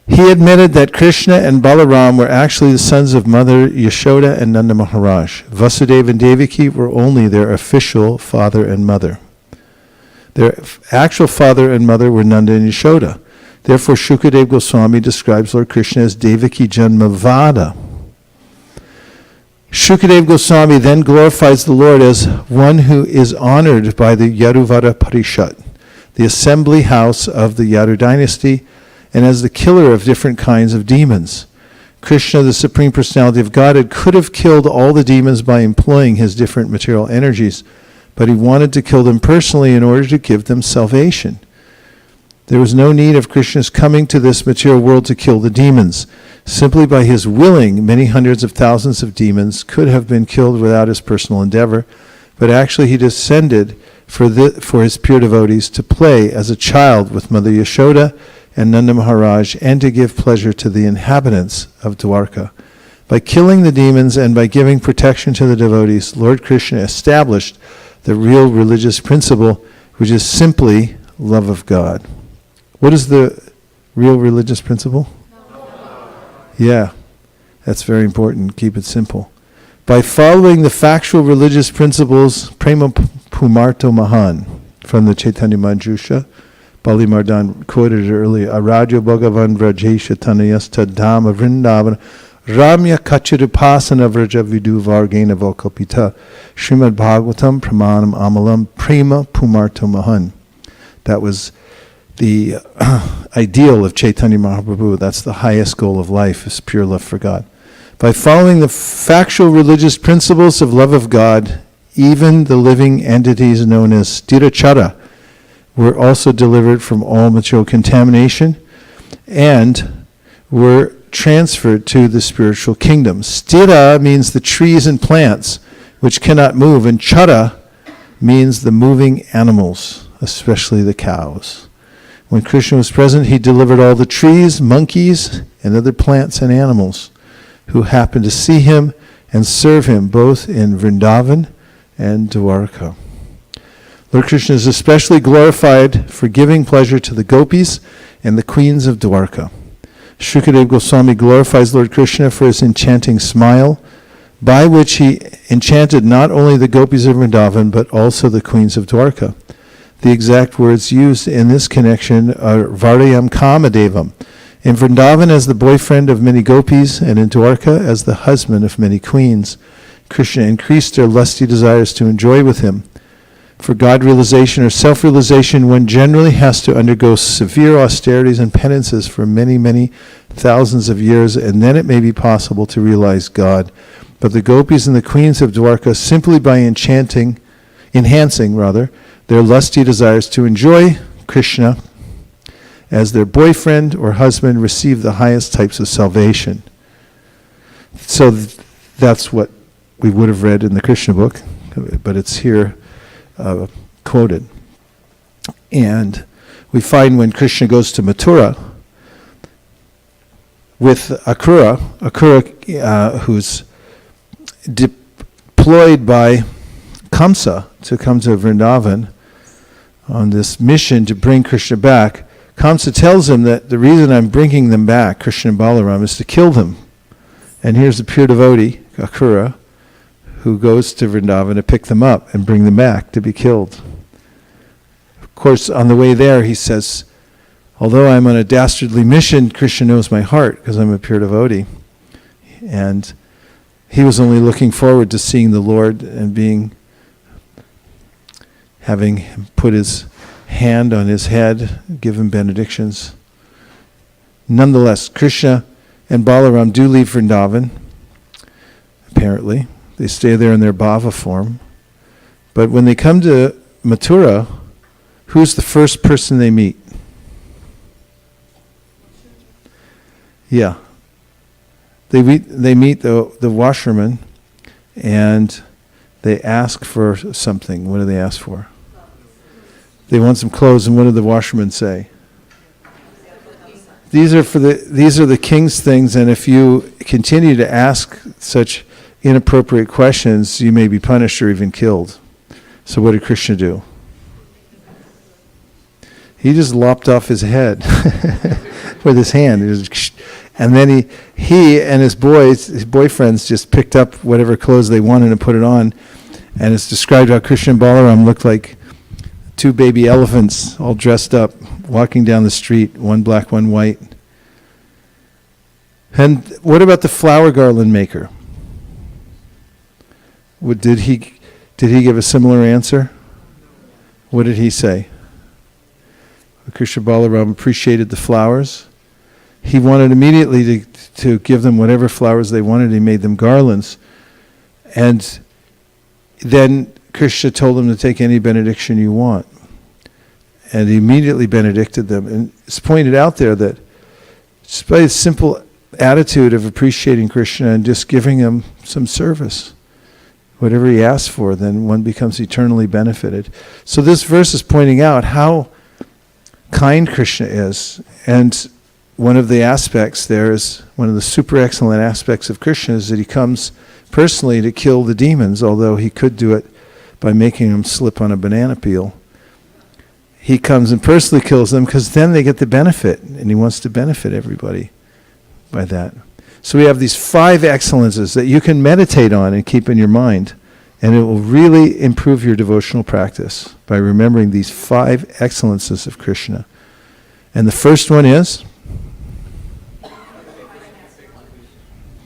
He admitted that Krishna and Balaram were actually the sons of Mother Yashoda and Nanda Maharaj. Vasudeva and Devaki were only their official father and mother. Their actual father and mother were Nanda and Yashoda. Therefore, Shukadeva Goswami describes Lord Krishna as Devaki Janmavada. Shukadeva Goswami then glorifies the Lord as one who is honored by the Yaruvada Parishad, the assembly house of the Yadu dynasty, and as the killer of different kinds of demons. Krishna, the Supreme Personality of Godhead, could have killed all the demons by employing his different material energies, but he wanted to kill them personally in order to give them salvation. There was no need of Krishna's coming to this material world to kill the demons. Simply by his willing, many hundreds of thousands of demons could have been killed without his personal endeavor, but actually he descended for his pure devotees to play as a child with Mother Yashoda and Nanda Maharaj, and to give pleasure to the inhabitants of Dwarka. By killing the demons and by giving protection to the devotees, Lord Krishna established the real religious principle, which is simply love of God. What is the real religious principle? Yeah, that's very important. Keep it simple. By following the factual religious principles, Prema Pumarto Mahan, from the Chaitanya Manjusha, Bali Mardan quoted it earlier, Arajo Bhagavan Vrajesha Tanayas Tadama Vrindavan Ramya Kachirupasana Vraja Vidu Vargena Vokalpita Srimad Bhagavatam Pramanam Amalam Prema Pumarto Mahan. That was the ideal of Chaitanya Mahaprabhu. That's the highest goal of life, is pure love for God. By following the factual religious principles of love of God, even the living entities known as Sthirachara were also delivered from all material contamination and were transferred to the spiritual kingdom. Sthira means the trees and plants which cannot move, and Chara means the moving animals, especially the cows. When Krishna was present, he delivered all the trees, monkeys, and other plants and animals who happened to see him and serve him both in Vrindavan and Dwarka. Lord Krishna is especially glorified for giving pleasure to the gopis and the queens of Dwarka. Shukadeva Goswami glorifies Lord Krishna for his enchanting smile, by which he enchanted not only the gopis of Vrindavan, but also the queens of Dwarka. The exact words used in this connection are Varyam Kamadevam, in Vrindavan as the boyfriend of many gopis, and in Dwarka as the husband of many queens. Krishna increased their lusty desires to enjoy with him. For God realization or self-realization, one generally has to undergo severe austerities and penances for many, many thousands of years, and then it may be possible to realize God. But the gopis and the queens of Dwarka, simply by enhancing their lusty desires to enjoy Krishna as their boyfriend or husband, receive the highest types of salvation. So that's what we would have read in the Krishna book, but it's here quoted. And we find when Krishna goes to Mathura with Akrura who's deployed by Kamsa to come to Vrindavan on this mission to bring Krishna back, Kamsa tells him that the reason I'm bringing them back, Krishna and Balaram, is to kill them And here's a pure devotee, Akura, who goes to Vrindavan to pick them up and bring them back to be killed. Of course, on the way there, he says, although I'm on a dastardly mission, Krishna knows my heart because I'm a pure devotee. And he was only looking forward to seeing the Lord and having him put his hand on his head, give him benedictions. Nonetheless, Krishna and Balaram do leave Vrindavan, apparently. They stay there in their bhava form. But when they come to Mathura, who's the first person they meet? Yeah. They meet the washerman, and they ask for something. What do they ask for? They want some clothes, and what do the washermen say? These are the king's things, and if you continue to ask such inappropriate questions, you may be punished or even killed. So what did Krishna do? He just lopped off his head with his hand. And then he and his boyfriends just picked up whatever clothes they wanted and put it on. And it's described how Krishna and Balaram looked like two baby elephants all dressed up, walking down the street, one black, one white. And what about the flower garland maker? Did he give a similar answer? What did he say? Krishna Balaram appreciated the flowers. He wanted immediately to give them whatever flowers they wanted. He made them garlands. And then Krishna told them to take any benediction you want. And he immediately benedicted them. And it's pointed out there that just by a simple attitude of appreciating Krishna and just giving him some service, whatever he asks for, then one becomes eternally benefited. So this verse is pointing out how kind Krishna is. And one of the aspects there is, one of the super excellent aspects of Krishna is that he comes personally to kill the demons, although he could do it by making them slip on a banana peel. He comes and personally kills them because then they get the benefit, and he wants to benefit everybody by that. So we have these 5 excellences that you can meditate on and keep in your mind, and it will really improve your devotional practice by remembering these 5 excellences of Krishna. And the first one is?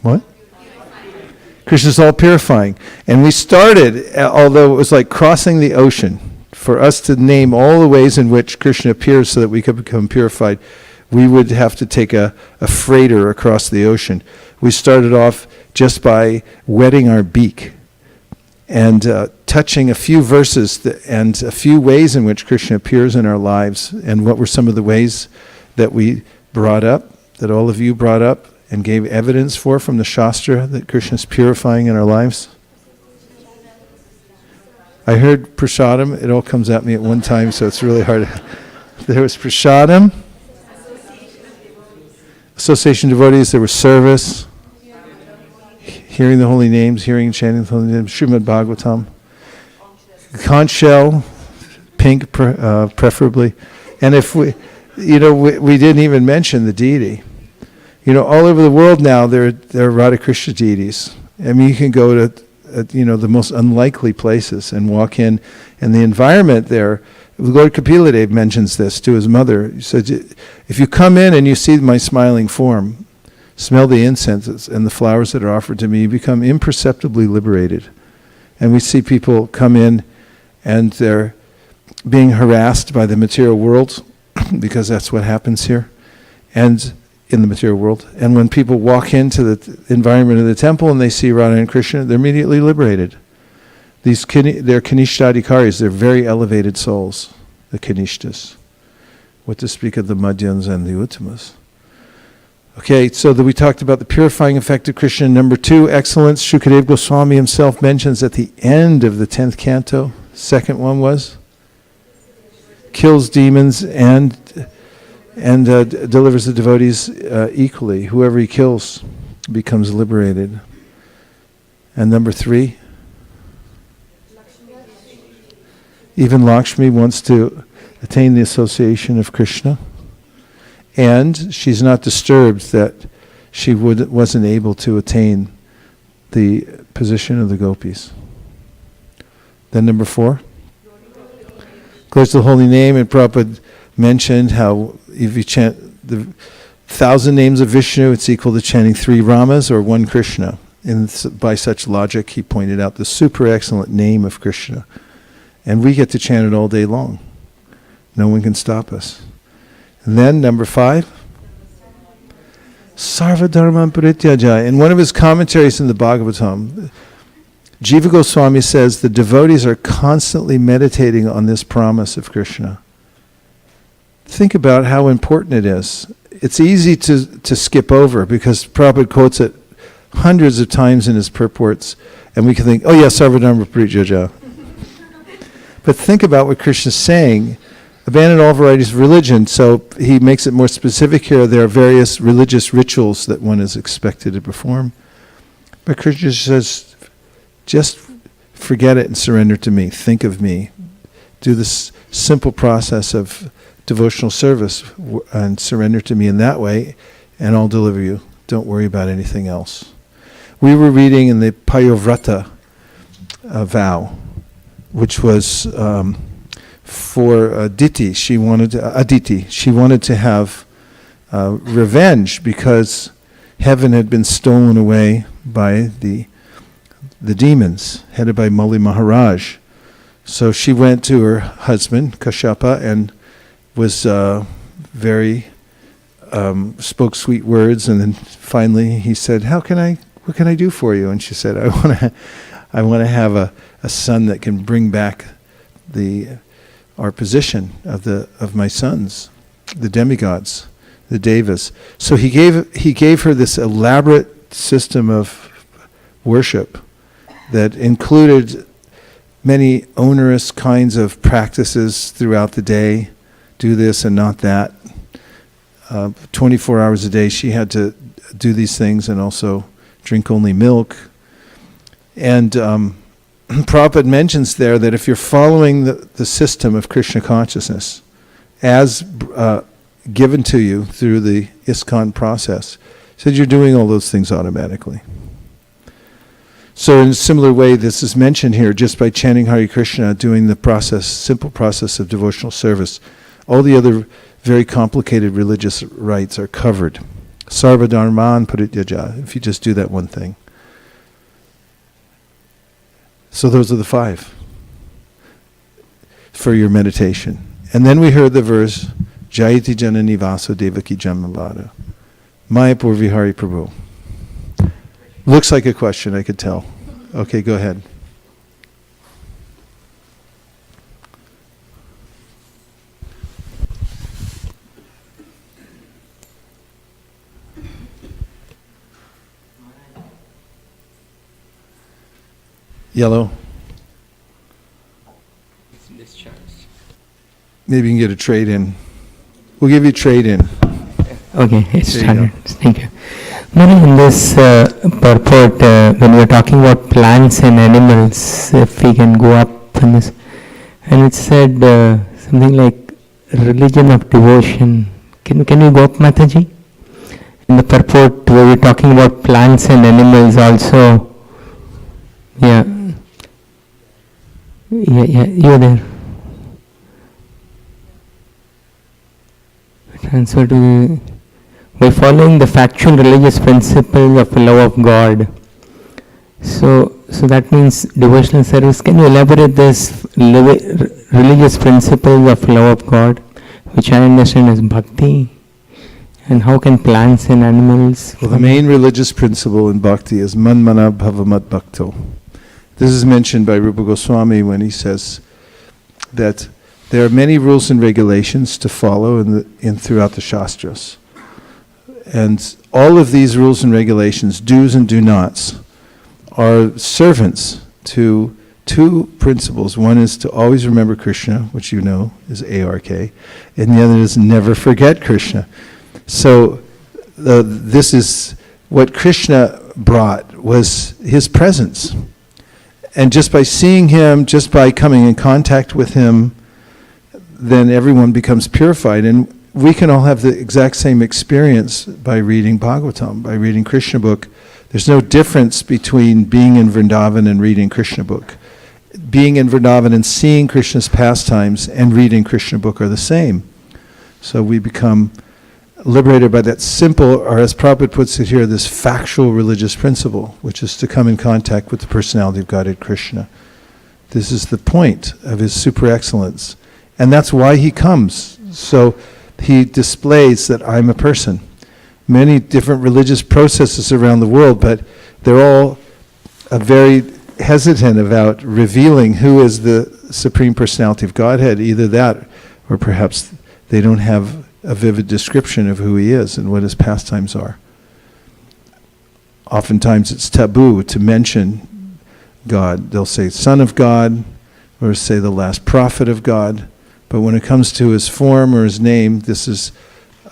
What? Krishna's all purifying. And we started, although it was like crossing the ocean, for us to name all the ways in which Krishna appears so that we could become purified, we would have to take a freighter across the ocean. We started off just by wetting our beak and touching a few verses and a few ways in which Krishna appears in our lives. And what were some of the ways that we brought up, that all of you brought up and gave evidence for from the Shastra that Krishna is purifying in our lives? I heard prasadam. It all comes at me at one time, so it's really hard. There was prasadam, association of devotees. There was service, hearing the holy names, hearing and chanting the holy names, Srimad Bhagavatam, conch shell, pink preferably. And if we didn't even mention the deity. All over the world now there are Radha Krishna deities. I mean, you can go to the most unlikely places and walk in, and the environment there. Lord Kapiladev mentions this to his mother. He said, if you come in and you see my smiling form, smell the incense and the flowers that are offered to me, you become imperceptibly liberated. And we see people come in and they're being harassed by the material world, because that's what happens here, and in the material world. And when people walk into the environment of the temple and they see Radha and Krishna, they're immediately liberated. They're Kanishta-adhikaris, they're very elevated souls, the Kanishtas. What to speak of the Madhyans and the Uttamas. Okay, so we talked about the purifying effect of Krishna. Number 2, excellence. Shukadeva Goswami himself mentions at the end of the 10th canto. Second one was? Kills demons and delivers the devotees equally. Whoever he kills becomes liberated. And number 3, even Lakshmi wants to attain the association of Krishna, and she's not disturbed that she wasn't able to attain the position of the gopis. Then number 4. Glory to the holy name, and Prabhupada mentioned how if you chant the 1,000 names of Vishnu, it's equal to chanting 3 Ramas or 1 Krishna. And by such logic, he pointed out the super excellent name of Krishna. And we get to chant it all day long. No one can stop us. And then number 5, Sarva Dharma Parityaja. In one of his commentaries in the Bhagavatam, Jiva Goswami says the devotees are constantly meditating on this promise of Krishna. Think about how important it is. It's easy to skip over because Prabhupada quotes it hundreds of times in his purports, and we can think, oh yeah, Sarva Dharma Parityaja. But think about what Krishna's saying. Abandon all varieties of religion. So he makes it more specific here. There are various religious rituals that one is expected to perform. But Krishna says, just forget it and surrender to me. Think of me. Do this simple process of devotional service and surrender to me in that way, and I'll deliver you. Don't worry about anything else. We were reading in the Payovrata vow, which was for Aditi. She wanted to have revenge because heaven had been stolen away by the demons, headed by Mali Maharaj. So she went to her husband, Kashyapa, and was spoke sweet words, and then finally he said, what can I do for you? And she said, I want to have a son that can bring back our position of my sons, the demigods, the devas. So he gave her this elaborate system of worship that included many onerous kinds of practices throughout the day. Do this and not that. 24 hours a day she had to do these things and also drink only milk. And Prabhupada mentions there that if you're following the system of Krishna consciousness as given to you through the ISKCON process, he said you're doing all those things automatically. So in a similar way, this is mentioned here, just by chanting Hare Krishna, doing the simple process of devotional service. All the other very complicated religious rites are covered. Sarva Dharman Parityaja, if you just do that one thing. So those are the 5 for your meditation. And then we heard the verse, Jayati Janani Vaso Devaki Janmavada. Mayapur Vihari Prabhu. Looks like a question, I could tell. Okay, go ahead. Yellow. Maybe you can get a trade-in. We'll give you a trade-in. Okay, it's There you started. go. Thank you. Mani, in this purport, when we are talking about plants and animals, if we can go up on this, and it said something like religion of devotion. Can you go up, Mataji? In the purport, where we're talking about plants and animals also. Yeah, you're there. Transfer to by following the factual religious principles of the love of God. So that means devotional service. Can you elaborate this religious principles of love of God, which I understand as bhakti, and how can plants and animals? Well, the main religious principle in bhakti is manmana bhavamat bhakto. This is mentioned by Rupa Goswami when he says that there are many rules and regulations to follow throughout the Shastras. And all of these rules and regulations, do's and do-nots, are servants to 2 principles. One is to always remember Krishna, which you know is A-R-K, and the other is never forget Krishna. So this is what Krishna brought, was his presence. And just by seeing him, just by coming in contact with him, then everyone becomes purified. And we can all have the exact same experience by reading Bhagavatam, by reading Krishna book. There's no difference between being in Vrindavan and reading Krishna book. Being in Vrindavan and seeing Krishna's pastimes and reading Krishna book are the same. So we become liberated by that simple, or as Prabhupada puts it here, this factual religious principle, which is to come in contact with the personality of Godhead Krishna. This is the point of his super excellence. And that's why he comes. So he displays that I'm a person. Many different religious processes around the world, but they're all very hesitant about revealing who is the Supreme Personality of Godhead. Either that, or perhaps they don't have a vivid description of who he is and what his pastimes are. Oftentimes it's taboo to mention God. They'll say Son of God, or say the last prophet of God. But when it comes to his form or his name, this is,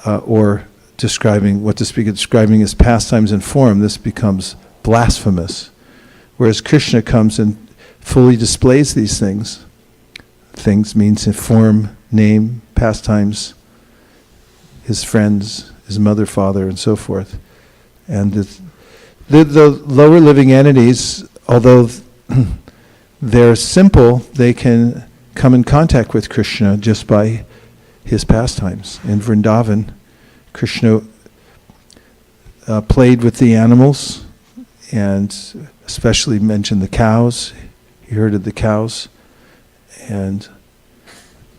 or describing his pastimes and form, this becomes blasphemous. Whereas Krishna comes and fully displays these things. Things means in form, name, pastimes, his friends, his mother, father, and so forth. And the lower living entities, although they're simple, they can come in contact with Krishna just by his pastimes. In Vrindavan, Krishna played with the animals, and especially mentioned the cows. He herded the cows. And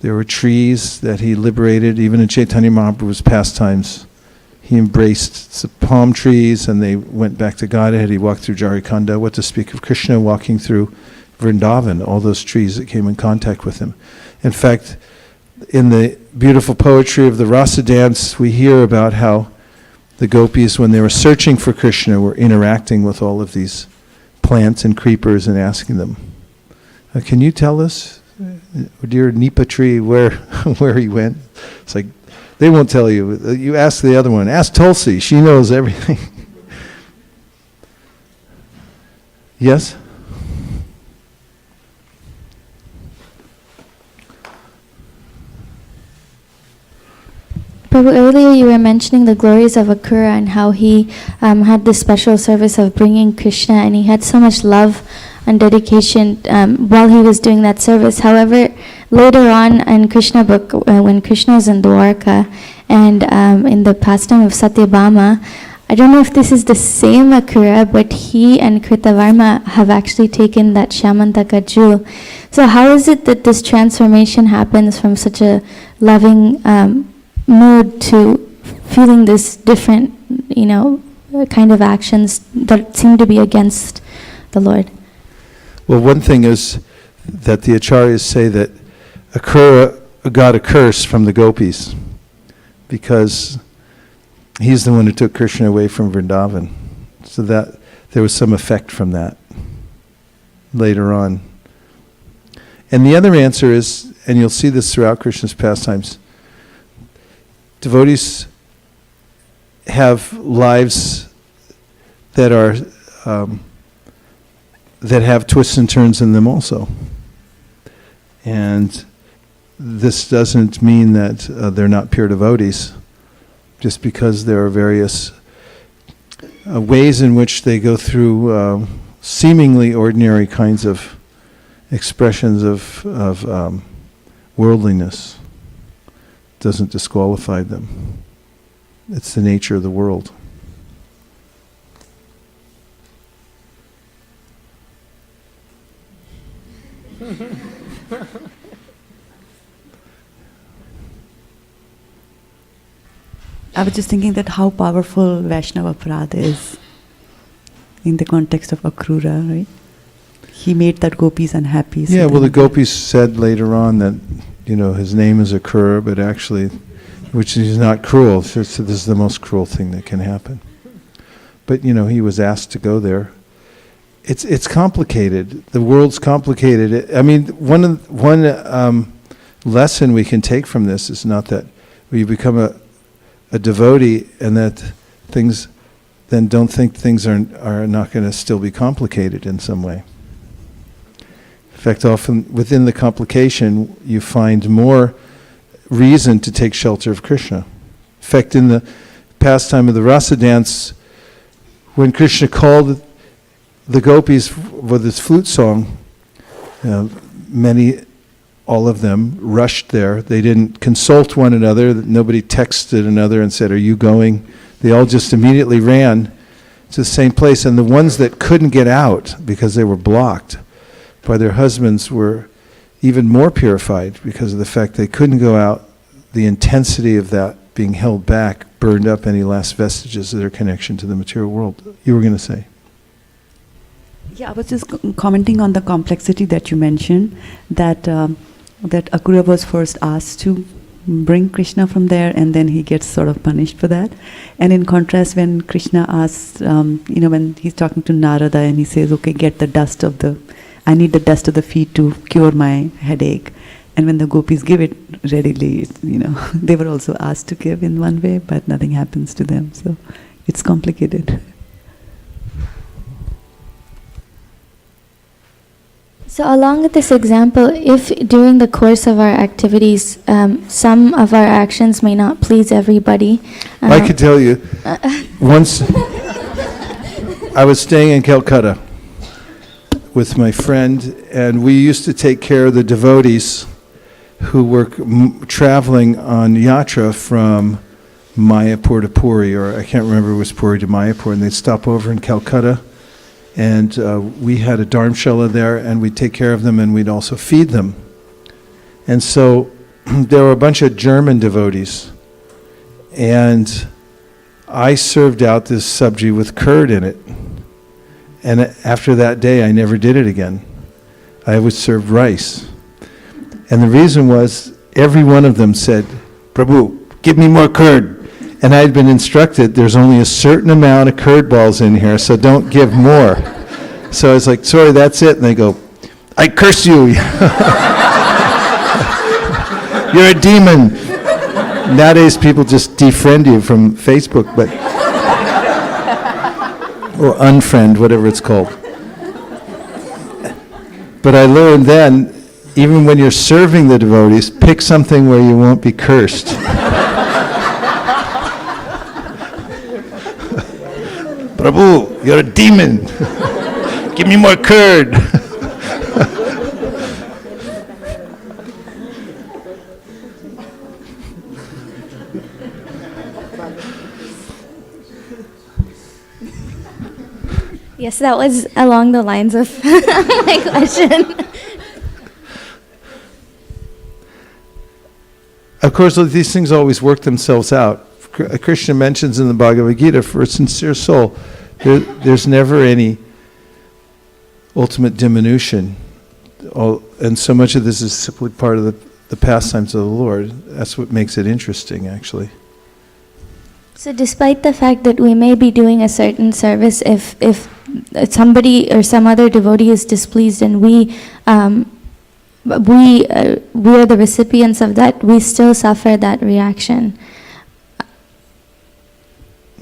there were trees that he liberated. Even in Chaitanya Mahaprabhu's pastimes, he embraced the palm trees and they went back to Godhead. He walked through Jarikhanda. What to speak of Krishna walking through Vrindavan, all those trees that came in contact with him. In fact, in the beautiful poetry of the Rasa dance, we hear about how the gopis, when they were searching for Krishna, were interacting with all of these plants and creepers and asking them, can you tell us, dear Nipa tree, where he went? It's like, they won't tell you. You ask the other one. Ask Tulsi. She knows everything. Yes? Prabhu, earlier you were mentioning the glories of Akrura and how he had this special service of bringing Krishna, and he had so much love and dedication while he was doing that service. However, later on in Krishna book, when Krishna was in Dwarka and in the pastime of Satyabhama, I don't know if this is the same Akrura, but he and Kritavarma have actually taken that Shamantaka jewel. So how is it that this transformation happens from such a loving mood to feeling this different, kind of actions that seem to be against the Lord? Well, one thing is that the acharyas say that Akrura got a curse from the gopis because he's the one who took Krishna away from Vrindavan. So that there was some effect from that later on. And the other answer is, and you'll see this throughout Krishna's pastimes, devotees have lives that are that have twists and turns in them also. And this doesn't mean that they're not pure devotees, just because there are various ways in which they go through seemingly ordinary kinds of expressions of worldliness. Doesn't disqualify them. It's the nature of the world. I was just thinking that how powerful Vaishnava Aparadha is in the context of Akrura, right? He made that gopis unhappy. So well, the gopis said later on that, his name is Akrura, but actually, which is not cruel. So this is the most cruel thing that can happen. But, he was asked to go there. It's complicated. The world's complicated. I mean, one lesson we can take from this is not that we become a devotee and that things, then don't think things are not going to still be complicated in some way. In fact, often within the complication, you find more reason to take shelter of Krishna. In fact, in the pastime of the rasa dance, when Krishna called the gopis with his flute song, all of them rushed there. They didn't consult one another. Nobody texted another and said, "Are you going?" They all just immediately ran to the same place. And the ones that couldn't get out because they were blocked by their husbands were even more purified because of the fact they couldn't go out. The intensity of that being held back burned up any last vestiges of their connection to the material world. You were going to say? Yeah, I was just commenting on the complexity that you mentioned, that that Akrura was first asked to bring Krishna from there, and then he gets sort of punished for that. And in contrast, when Krishna asks, when he's talking to Narada and he says, "Okay, get the dust of I need the dust of the feet to cure my headache." And when the gopis give it readily, they were also asked to give in one way, but nothing happens to them. So it's complicated. So along with this example, if during the course of our activities, some of our actions may not please everybody. I could tell you, once I was staying in Calcutta with my friend, and we used to take care of the devotees who were traveling on yatra from Mayapur to Puri, or I can't remember, it was Puri to Mayapur, and they'd stop over in Calcutta. And we had a dharamshala there, and we'd take care of them, and we'd also feed them. And so there were a bunch of German devotees, and I served out this sabji with curd in it. And after that day, I never did it again. I would serve rice. And the reason was, every one of them said, "Prabhu, give me more curd." And I had been instructed, there's only a certain amount of curd balls in here, so don't give more. So I was like, "Sorry, that's it." And they go, "I curse you. You're a demon." Nowadays, people just defriend you from Facebook, or unfriend, whatever it's called. But I learned then, even when you're serving the devotees, pick something where you won't be cursed. "Prabhu, you're a demon. Give me more curd." Yes, that was along the lines of my question. Of course, these things always work themselves out. Krishna mentions in the Bhagavad Gita, for a sincere soul, there's never any ultimate diminution. And so much of this is simply part of the pastimes of the Lord. That's what makes it interesting, actually. So despite the fact that we may be doing a certain service, if somebody or some other devotee is displeased and we are the recipients of that, we still suffer that reaction.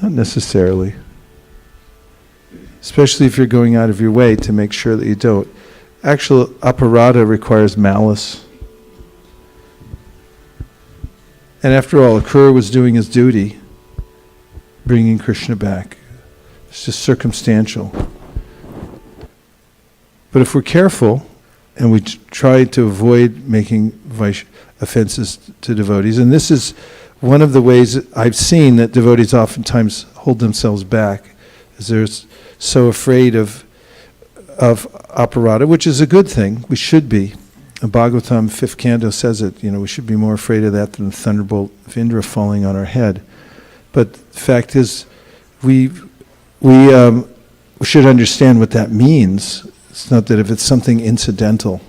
Not necessarily. Especially if you're going out of your way to make sure that you don't. Actual aparadha requires malice. And after all, Akrura was doing his duty, bringing Krishna back. It's just circumstantial. But if we're careful, and we try to avoid making offenses to devotees, and this is one of the ways I've seen that devotees oftentimes hold themselves back, is they're so afraid of aparadha, which is a good thing. We should be. Bhagavatam 5th canto says it. We should be more afraid of that than the thunderbolt of Indra falling on our head. But the fact is, we should understand what that means. It's not that if it's something incidental.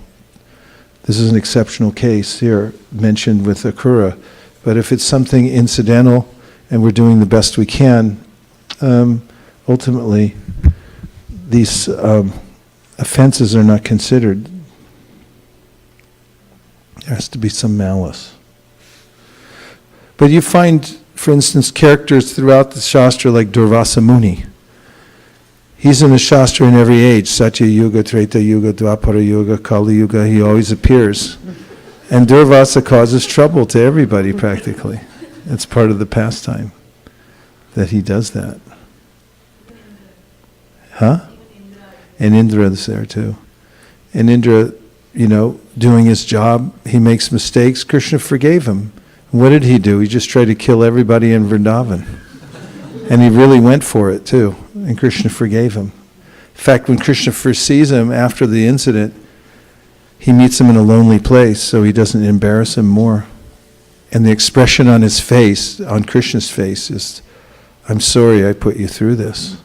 This is an exceptional case here mentioned with Akrura. But if it's something incidental and we're doing the best we can, ultimately these offenses are not considered. There has to be some malice. But you find, for instance, characters throughout the Shastra like Durvasa Muni. He's in the Shastra in every age. Satya Yuga, Treta Yuga, Dwapara Yuga, Kali Yuga. He always appears. And Durvasa causes trouble to everybody practically. It's part of the pastime that he does that. Huh? And Indra is there too. And Indra, doing his job, he makes mistakes. Krishna forgave him. What did he do? He just tried to kill everybody in Vrindavan. And he really went for it too. And Krishna forgave him. In fact, when Krishna first sees him after the incident, he meets him in a lonely place so he doesn't embarrass him more. And the expression on his face, on Krishna's face, is, "I'm sorry I put you through this."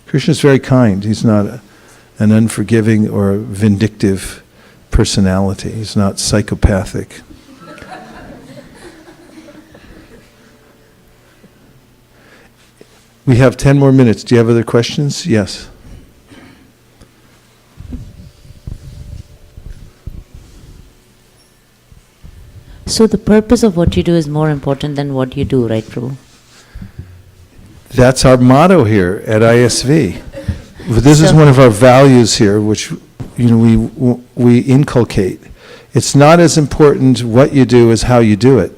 Krishna's very kind. He's not an unforgiving or vindictive personality. He's not psychopathic. We have 10 more minutes. Do you have other questions? Yes. So the purpose of what you do is more important than what you do, right, Prabhu? That's our motto here at ISV. This is one of our values here, which we inculcate. It's not as important what you do as how you do it,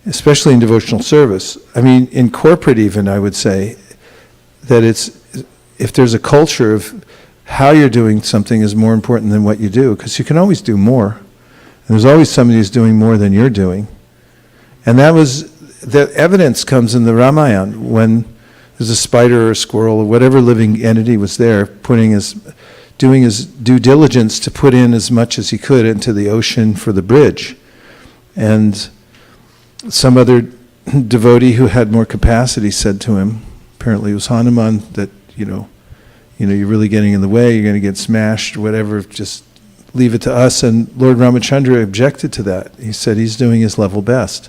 especially in devotional service. I mean, in corporate even, I would say that if there's a culture of how you're doing something is more important than what you do, because you can always do more. And there's always somebody who's doing more than you're doing. And the evidence comes in the Ramayana when there's a spider or a squirrel or whatever living entity was there doing his due diligence to put in as much as he could into the ocean for the bridge. And some other devotee who had more capacity said to him, apparently it was Hanuman, that, you're really getting in the way, you're going to get smashed, whatever, just leave it to us. And Lord Ramachandra objected to that. He said he's doing his level best.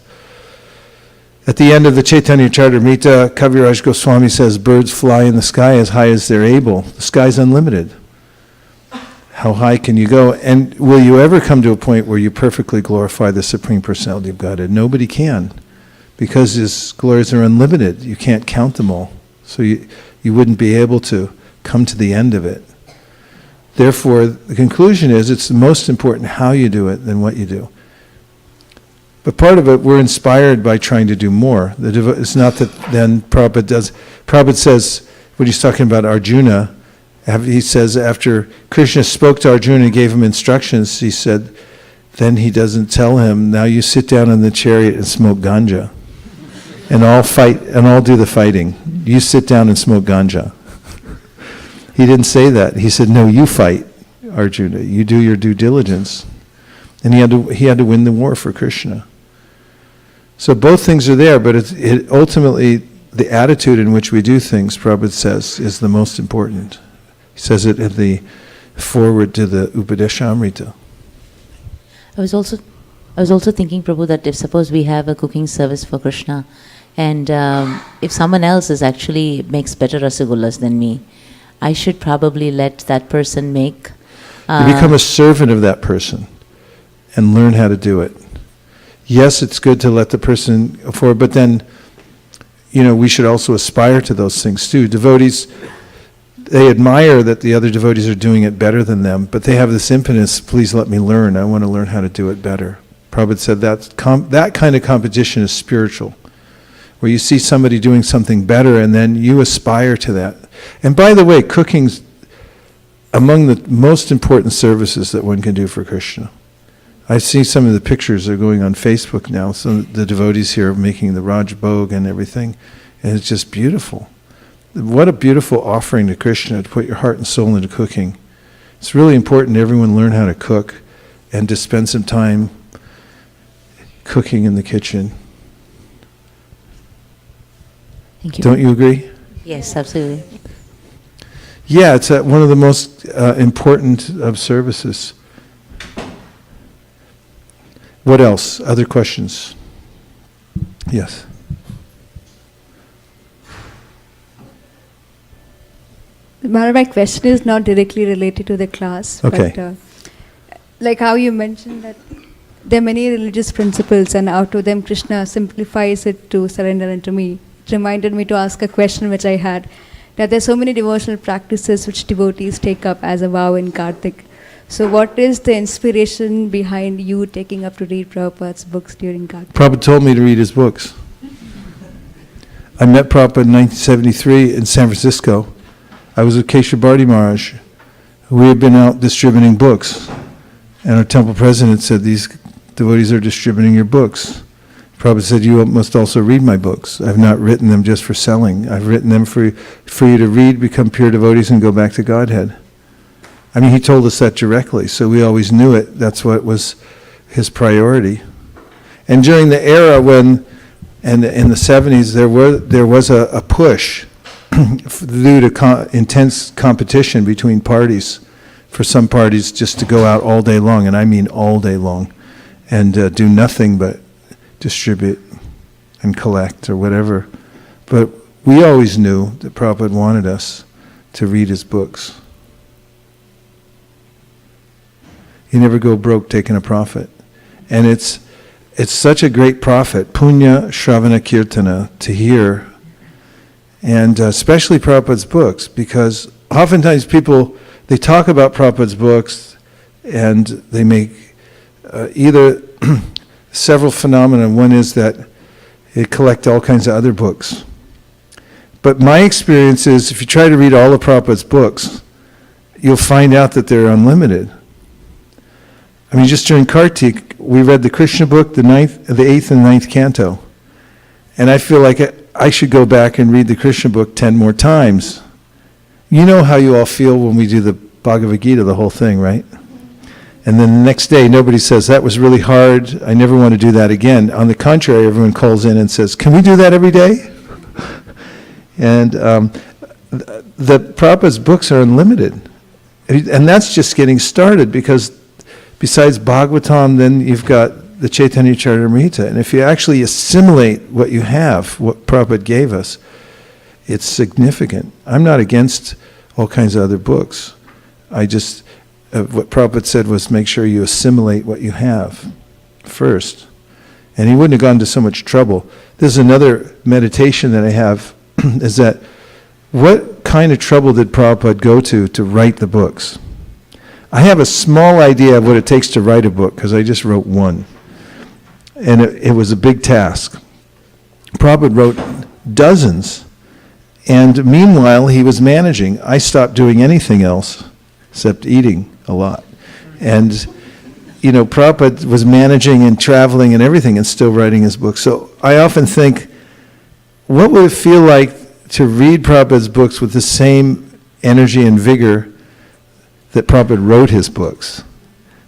At the end of the Chaitanya Charitamrita, Kaviraj Goswami says birds fly in the sky as high as they're able. The sky's unlimited. How high can you go? And will you ever come to a point where you perfectly glorify the Supreme Personality of Godhead? Nobody can, because His glories are unlimited. You can't count them all. So you wouldn't be able to come to the end of it. Therefore, the conclusion is it's most important how you do it than what you do. But part of it, we're inspired by trying to do more. It's not that then Prabhupada does. Prabhupada says, when he's talking about Arjuna, he says after Krishna spoke to Arjuna and gave him instructions, he said, then he doesn't tell him, now you sit down in the chariot and smoke ganja. And all fight, and all do the fighting. You sit down and smoke ganja. He didn't say that. He said, no, you fight, Arjuna. You do your due diligence. And he had to win the war for Krishna. So both things are there, but it ultimately, the attitude in which we do things, Prabhupada says, is the most important. He says it at the forward to the Upadeshamrita. I was also thinking, Prabhu, that if suppose we have a cooking service for Krishna, and if someone else makes better rasagullas than me, I should probably let that person make. You become a servant of that person and learn how to do it. Yes, it's good to let the person afford, but then, we should also aspire to those things too. Devotees, they admire that the other devotees are doing it better than them, but they have this impetus, please let me learn. I want to learn how to do it better. Prabhupada said that kind of competition is spiritual, where you see somebody doing something better and then you aspire to that. And by the way, cooking's among the most important services that one can do for Krishna. I see some of the pictures that are going on Facebook now. Some of the devotees here are making the Raj Bhog and everything, and it's just beautiful. What a beautiful offering to Krishna to put your heart and soul into cooking. It's really important everyone learn how to cook and to spend some time cooking in the kitchen. Thank you. Don't you agree? Yes, absolutely. Yeah, it's one of the most important of services. What else? Other questions? Yes. My question is not directly related to the class. Okay. But, like how you mentioned that there are many religious principles and out of them Krishna simplifies it to surrender unto me. It reminded me to ask a question which I had. That there are so many devotional practices which devotees take up as a vow in Kartik. So what is the inspiration behind you taking up to read Prabhupada's books during Kartik? Prabhupada told me to read his books. I met Prabhupada in 1973 in San Francisco. I was with Keshav Bharti Maharaj. We had been out distributing books. And our temple president said, these devotees are distributing your books. Prabhupada said, you must also read my books. I've not written them just for selling. I've written them for you to read, become pure devotees, and go back to Godhead. I mean, he told us that directly, so we always knew it. That's what was his priority. And during the era when, and in the 70s, there was a push due to intense competition between parties, for some parties just to go out all day long, and I mean all day long, and do nothing but distribute and collect or whatever. But we always knew that Prabhupada wanted us to read his books. You never go broke taking a profit. And it's such a great profit, punya shravana kirtana, to hear, and especially Prabhupada's books, because oftentimes people, they talk about Prabhupada's books and they make either several phenomena. One is that they collect all kinds of other books. But my experience is if you try to read all of Prabhupada's books, you'll find out that they're unlimited. I mean, just during Kartik, we read the Krishna book, the 8th and 9th canto. And I feel like I should go back and read the Krishna book 10 more times. You know how you all feel when we do the Bhagavad Gita, the whole thing, right? And then the next day, nobody says, that was really hard, I never want to do that again. On the contrary, everyone calls in and says, can we do that every day? And the Prabhupada's books are unlimited. And that's just getting started, because besides Bhagavatam, then you've got the Chaitanya Charitamrita. And if you actually assimilate what you have, what Prabhupada gave us, it's significant. I'm not against all kinds of other books. I just, what Prabhupada said was make sure you assimilate what you have first. And he wouldn't have gone to so much trouble. There's another meditation that I have, is that what kind of trouble did Prabhupada go to write the books? I have a small idea of what it takes to write a book, because I just wrote one. And it was a big task. Prabhupada wrote dozens. And meanwhile, he was managing. I stopped doing anything else except eating a lot. And, you know, Prabhupada was managing and traveling and everything and still writing his book. So I often think, what would it feel like to read Prabhupada's books with the same energy and vigor that Prabhupada wrote his books?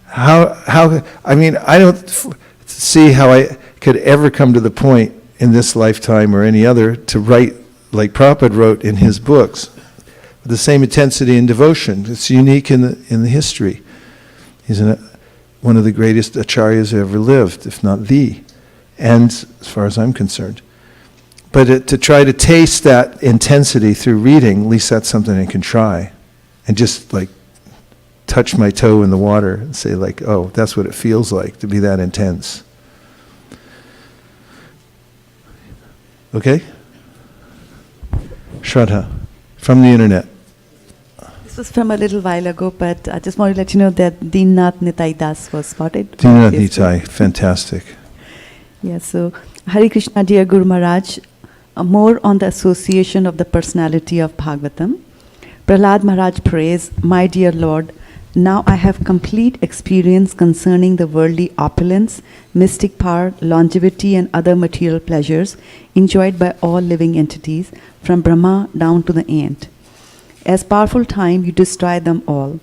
I mean, I don't see how I could ever come to the point in this lifetime or any other to write like Prabhupada wrote in his books, with the same intensity and devotion. It's unique in the history. He's one of the greatest acharyas who ever lived, if not the, and as far as I'm concerned. But to try to taste that intensity through reading, at least that's something I can try, and just like touch my toe in the water and say like, oh, that's what it feels like to be that intense. Okay? Shraddha, from the internet. This was from a little while ago, but I just want to let you know that Deennath Nitai Das was spotted. Deennath Nitai, fantastic. Yeah, so Hare Krishna, dear Guru Maharaj, more on the association of the personality of Bhagavatam. Prahlad Maharaj prays, my dear Lord, now I have complete experience concerning the worldly opulence, mystic power, longevity and other material pleasures enjoyed by all living entities, from Brahma down to the ant. As powerful time, you destroy them all.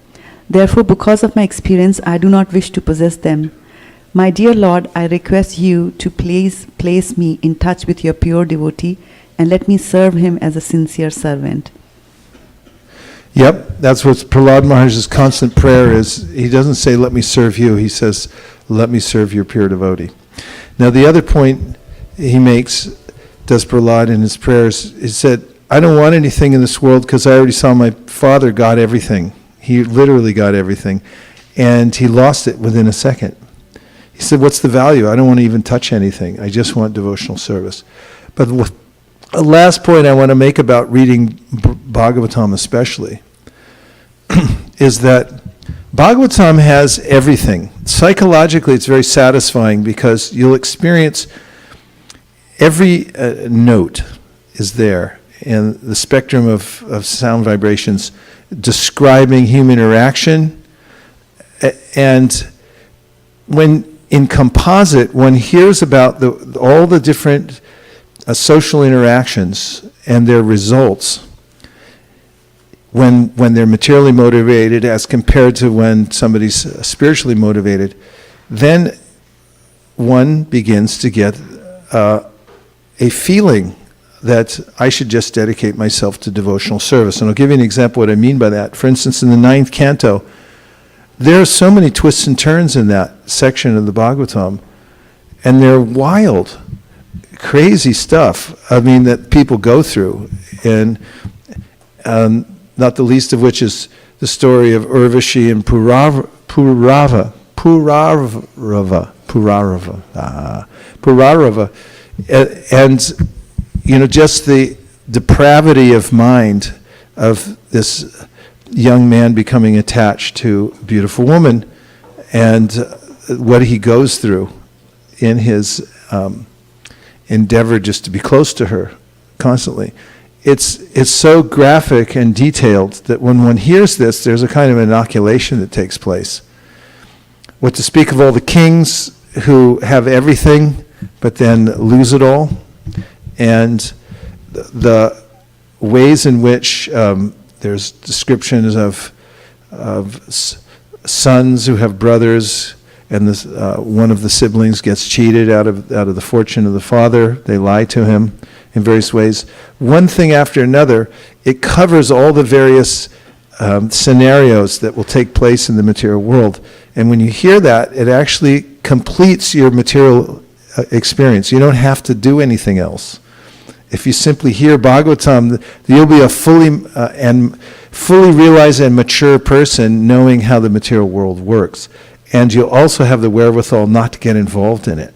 Therefore, because of my experience, I do not wish to possess them. My dear Lord, I request you to please place me in touch with your pure devotee and let me serve him as a sincere servant. Yep, that's what Prahlad Maharaj's constant prayer is. He doesn't say, let me serve you. He says, let me serve your pure devotee. Now, the other point he makes, does Prahlad in his prayers, is that I don't want anything in this world because I already saw my father got everything. He literally got everything. And he lost it within a second. He said, what's the value? I don't want to even touch anything. I just want devotional service. But a last point I want to make about reading Bhagavatam especially is that Bhagavatam has everything. Psychologically, it's very satisfying because you'll experience every note is there in the spectrum of sound vibrations describing human interaction. And when in composite, one hears about all the different social interactions and their results when they're materially motivated as compared to when somebody's spiritually motivated, then one begins to get a feeling that I should just dedicate myself to devotional service. And I'll give you an example what I mean by that. For instance, in the 9th canto, there are so many twists and turns in that section of the Bhagavatam, and they're wild, crazy stuff, I mean, that people go through, and not the least of which is the story of Urvashi and Purarava, and you know, just the depravity of mind of this young man becoming attached to a beautiful woman, and what he goes through in his endeavor just to be close to her constantly. It's so graphic and detailed that when one hears this, there's a kind of inoculation that takes place. What to speak of all the kings who have everything but then lose it all, and the ways in which there's descriptions of sons who have brothers, and this, one of the siblings gets cheated out of the fortune of the father. They lie to him in various ways. One thing after another, it covers all the various scenarios that will take place in the material world. And when you hear that, it actually completes your material experience. You don't have to do anything else. If you simply hear Bhagavatam, you'll be a fully realized and mature person knowing how the material world works. And you'll also have the wherewithal not to get involved in it,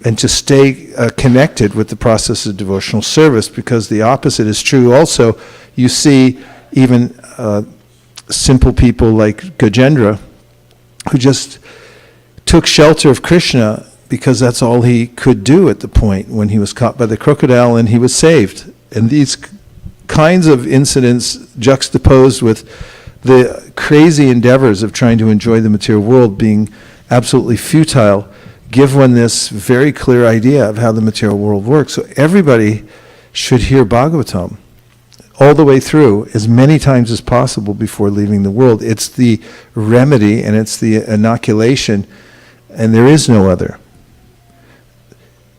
and to stay connected with the process of devotional service, because the opposite is true also. You see even simple people like Gajendra, who just took shelter of Krishna because that's all he could do at the point when he was caught by the crocodile and he was saved. And these kinds of incidents juxtaposed with the crazy endeavors of trying to enjoy the material world being absolutely futile give one this very clear idea of how the material world works. So everybody should hear Bhagavatam all the way through as many times as possible before leaving the world. It's the remedy and it's the inoculation, and there is no other.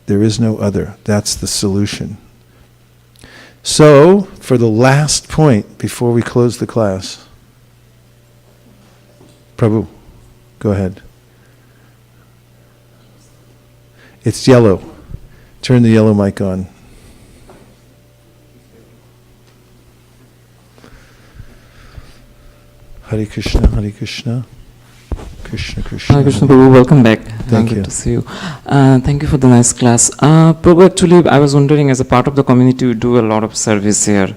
There is no other. That's the solution. So, for the last point before we close the class, Prabhu, go ahead. It's yellow. Turn the yellow mic on. Hare Krishna, Hare Krishna. Krishna Krishna. Hare Krishna Prabhu, welcome back. Thank you. Good to see you. Thank you for the nice class. Prabhu, actually, I was wondering, as a part of the community, you do a lot of service here.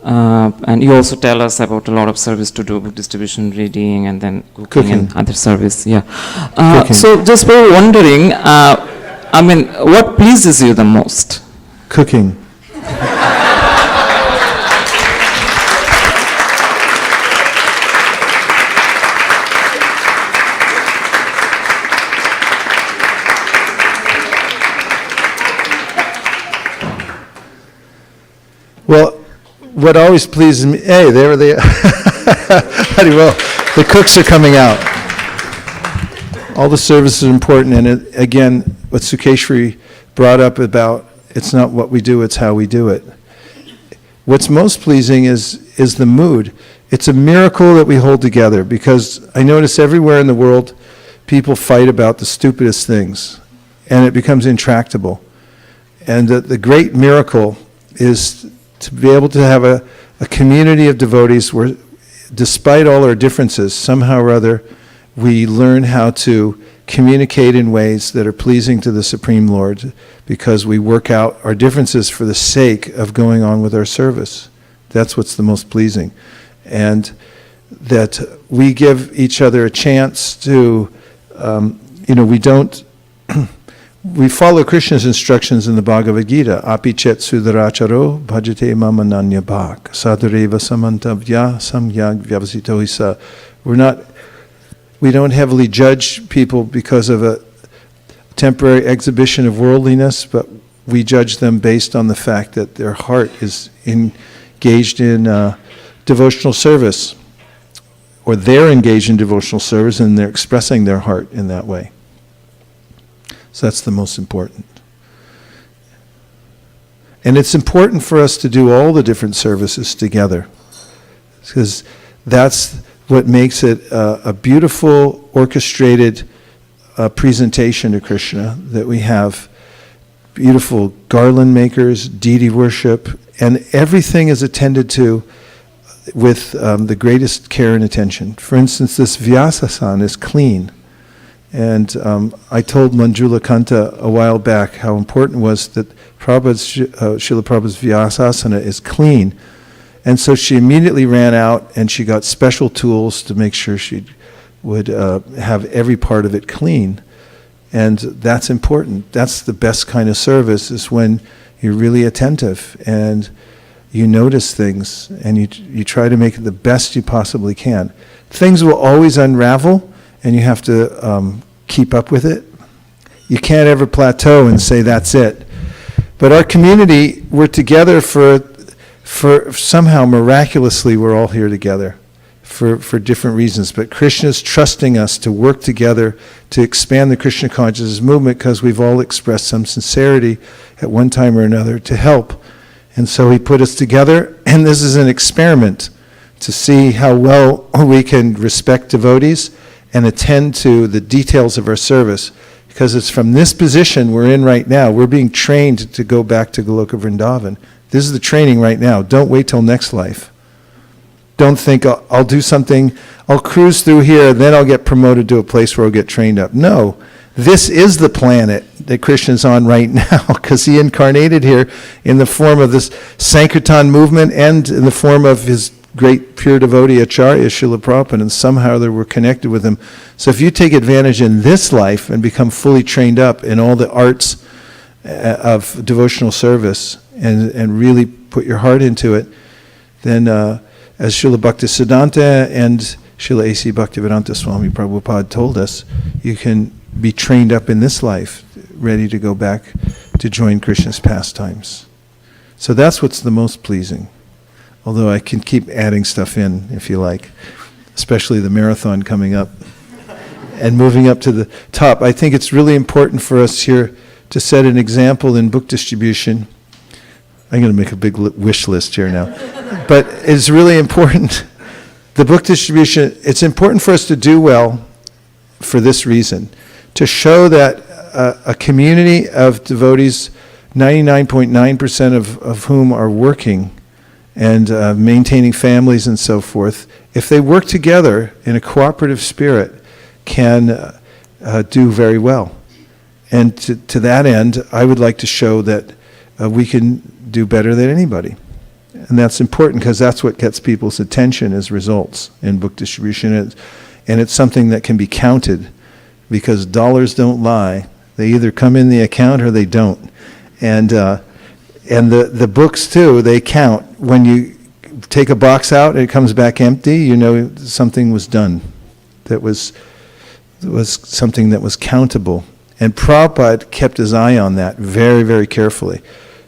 And you also tell us about a lot of service to do, book distribution, reading, and then cooking and other service. Yeah. So just wondering, I mean, what pleases you the most? Cooking. Well, what always pleases me, hey, there they are. Well, the cooks are coming out. All the service is important, and it, again, what Sukeshri brought up about, it's not what we do, it's how we do it. What's most pleasing is the mood. It's a miracle that we hold together, because I notice everywhere in the world, people fight about the stupidest things, and it becomes intractable. And the great miracle is to be able to have a community of devotees where, despite all our differences, somehow or other, we learn how to communicate in ways that are pleasing to the Supreme Lord, because we work out our differences for the sake of going on with our service. That's what's the most pleasing. And that we give each other a chance to, we don't, we follow Krishna's instructions in the Bhagavad Gita. Api chet sudaracharo bhajate mama nanya bhak sadareva samantavya samyag vyavasito hisa. We don't heavily judge people because of a temporary exhibition of worldliness, but we judge them based on the fact that their heart is engaged in devotional service, or they're engaged in devotional service and they're expressing their heart in that way. So that's the most important. And it's important for us to do all the different services together, because that's what makes it a beautiful, orchestrated presentation to Krishna, that we have beautiful garland makers, deity worship, and everything is attended to with the greatest care and attention. For instance, this Vyasasana is clean. And I told Manjula Kanta a while back how important it was that Srila Prabhupada's Vyasasana is clean. And so she immediately ran out and she got special tools to make sure she would have every part of it clean. And that's important. That's the best kind of service, is when you're really attentive and you notice things and you try to make it the best you possibly can. Things will always unravel, and you have to keep up with it. You can't ever plateau and say that's it. But our community, we're together for somehow miraculously we're all here together for different reasons. But Krishna's trusting us to work together to expand the Krishna consciousness movement, because we've all expressed some sincerity at one time or another to help. And so he put us together, and this is an experiment to see how well we can respect devotees and attend to the details of our service, because it's from this position we're in right now. We're being trained to go back to Goloka Vrindavan. This is the training right now. Don't wait till next life. Don't think, I'll do something, I'll cruise through here, then I'll get promoted to a place where I'll get trained up. No, this is the planet that Krishna's on right now, because he incarnated here in the form of this Sankirtan movement and in the form of his great pure devotee Acharya, Srila Prabhupada, and somehow they were connected with him. So if you take advantage in this life and become fully trained up in all the arts of devotional service and really put your heart into it, then as Srila Bhaktisiddhanta and Srila A.C. Bhaktivedanta Swami Prabhupada told us, you can be trained up in this life, ready to go back to join Krishna's pastimes. So that's what's the most pleasing. Although I can keep adding stuff in if you like, especially the marathon coming up and moving up to the top. I think it's really important for us here to set an example in book distribution. I'm going to make a big wish list here now. But it's really important. The book distribution, it's important for us to do well for this reason, to show that a community of devotees, 99.9% of whom are working and maintaining families and so forth, if they work together in a cooperative spirit, can do very well. And to that end, I would like to show that we can do better than anybody. And that's important, because that's what gets people's attention as results in book distribution. And it's something that can be counted, because dollars don't lie. They either come in the account or they don't. And the books too, they count. When you take a box out and it comes back empty, you know something was done. That was something that was countable. And Prabhupada kept his eye on that very, very carefully.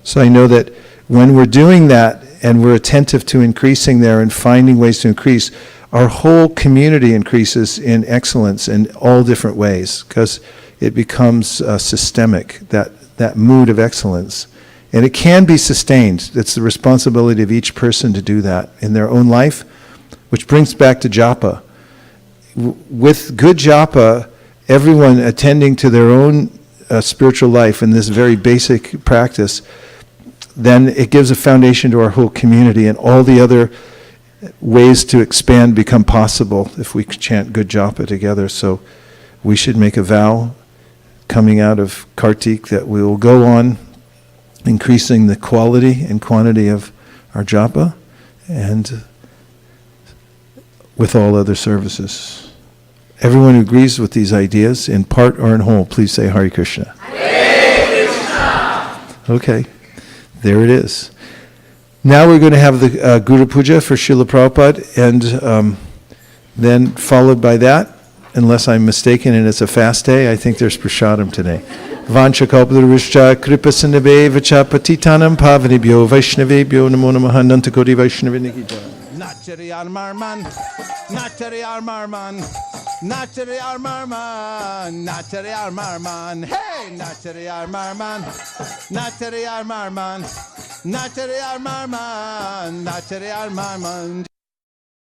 So I know that when we're doing that and we're attentive to increasing there and finding ways to increase, our whole community increases in excellence in all different ways, because it becomes systemic, that mood of excellence. And it can be sustained. It's the responsibility of each person to do that in their own life, which brings back to japa. With good japa, everyone attending to their own spiritual life in this very basic practice, then it gives a foundation to our whole community, and all the other ways to expand become possible if we chant good japa together. So we should make a vow coming out of Kartik that we will go on increasing the quality and quantity of our japa, and with all other services. Everyone who agrees with these ideas, in part or in whole, please say Hare Krishna. Hare Krishna. Okay, there it is. Now we're going to have the Guru Puja for Srila Prabhupada, and then followed by that, unless I'm mistaken and it's a fast day, I think there's prasadam today. Vancha kalpataruscha kripa sindhave vacha patitanam pavanibhyo vaishnavebhyo namo namaha nantakoti vaishnaviniki. Nachari Armarman, Nachari Armarman, Nachari Armarman, Nachari Armarman, hey, Nachari Armarman, Nachari Armarman, Nachari Armarman, Nachari Armarman.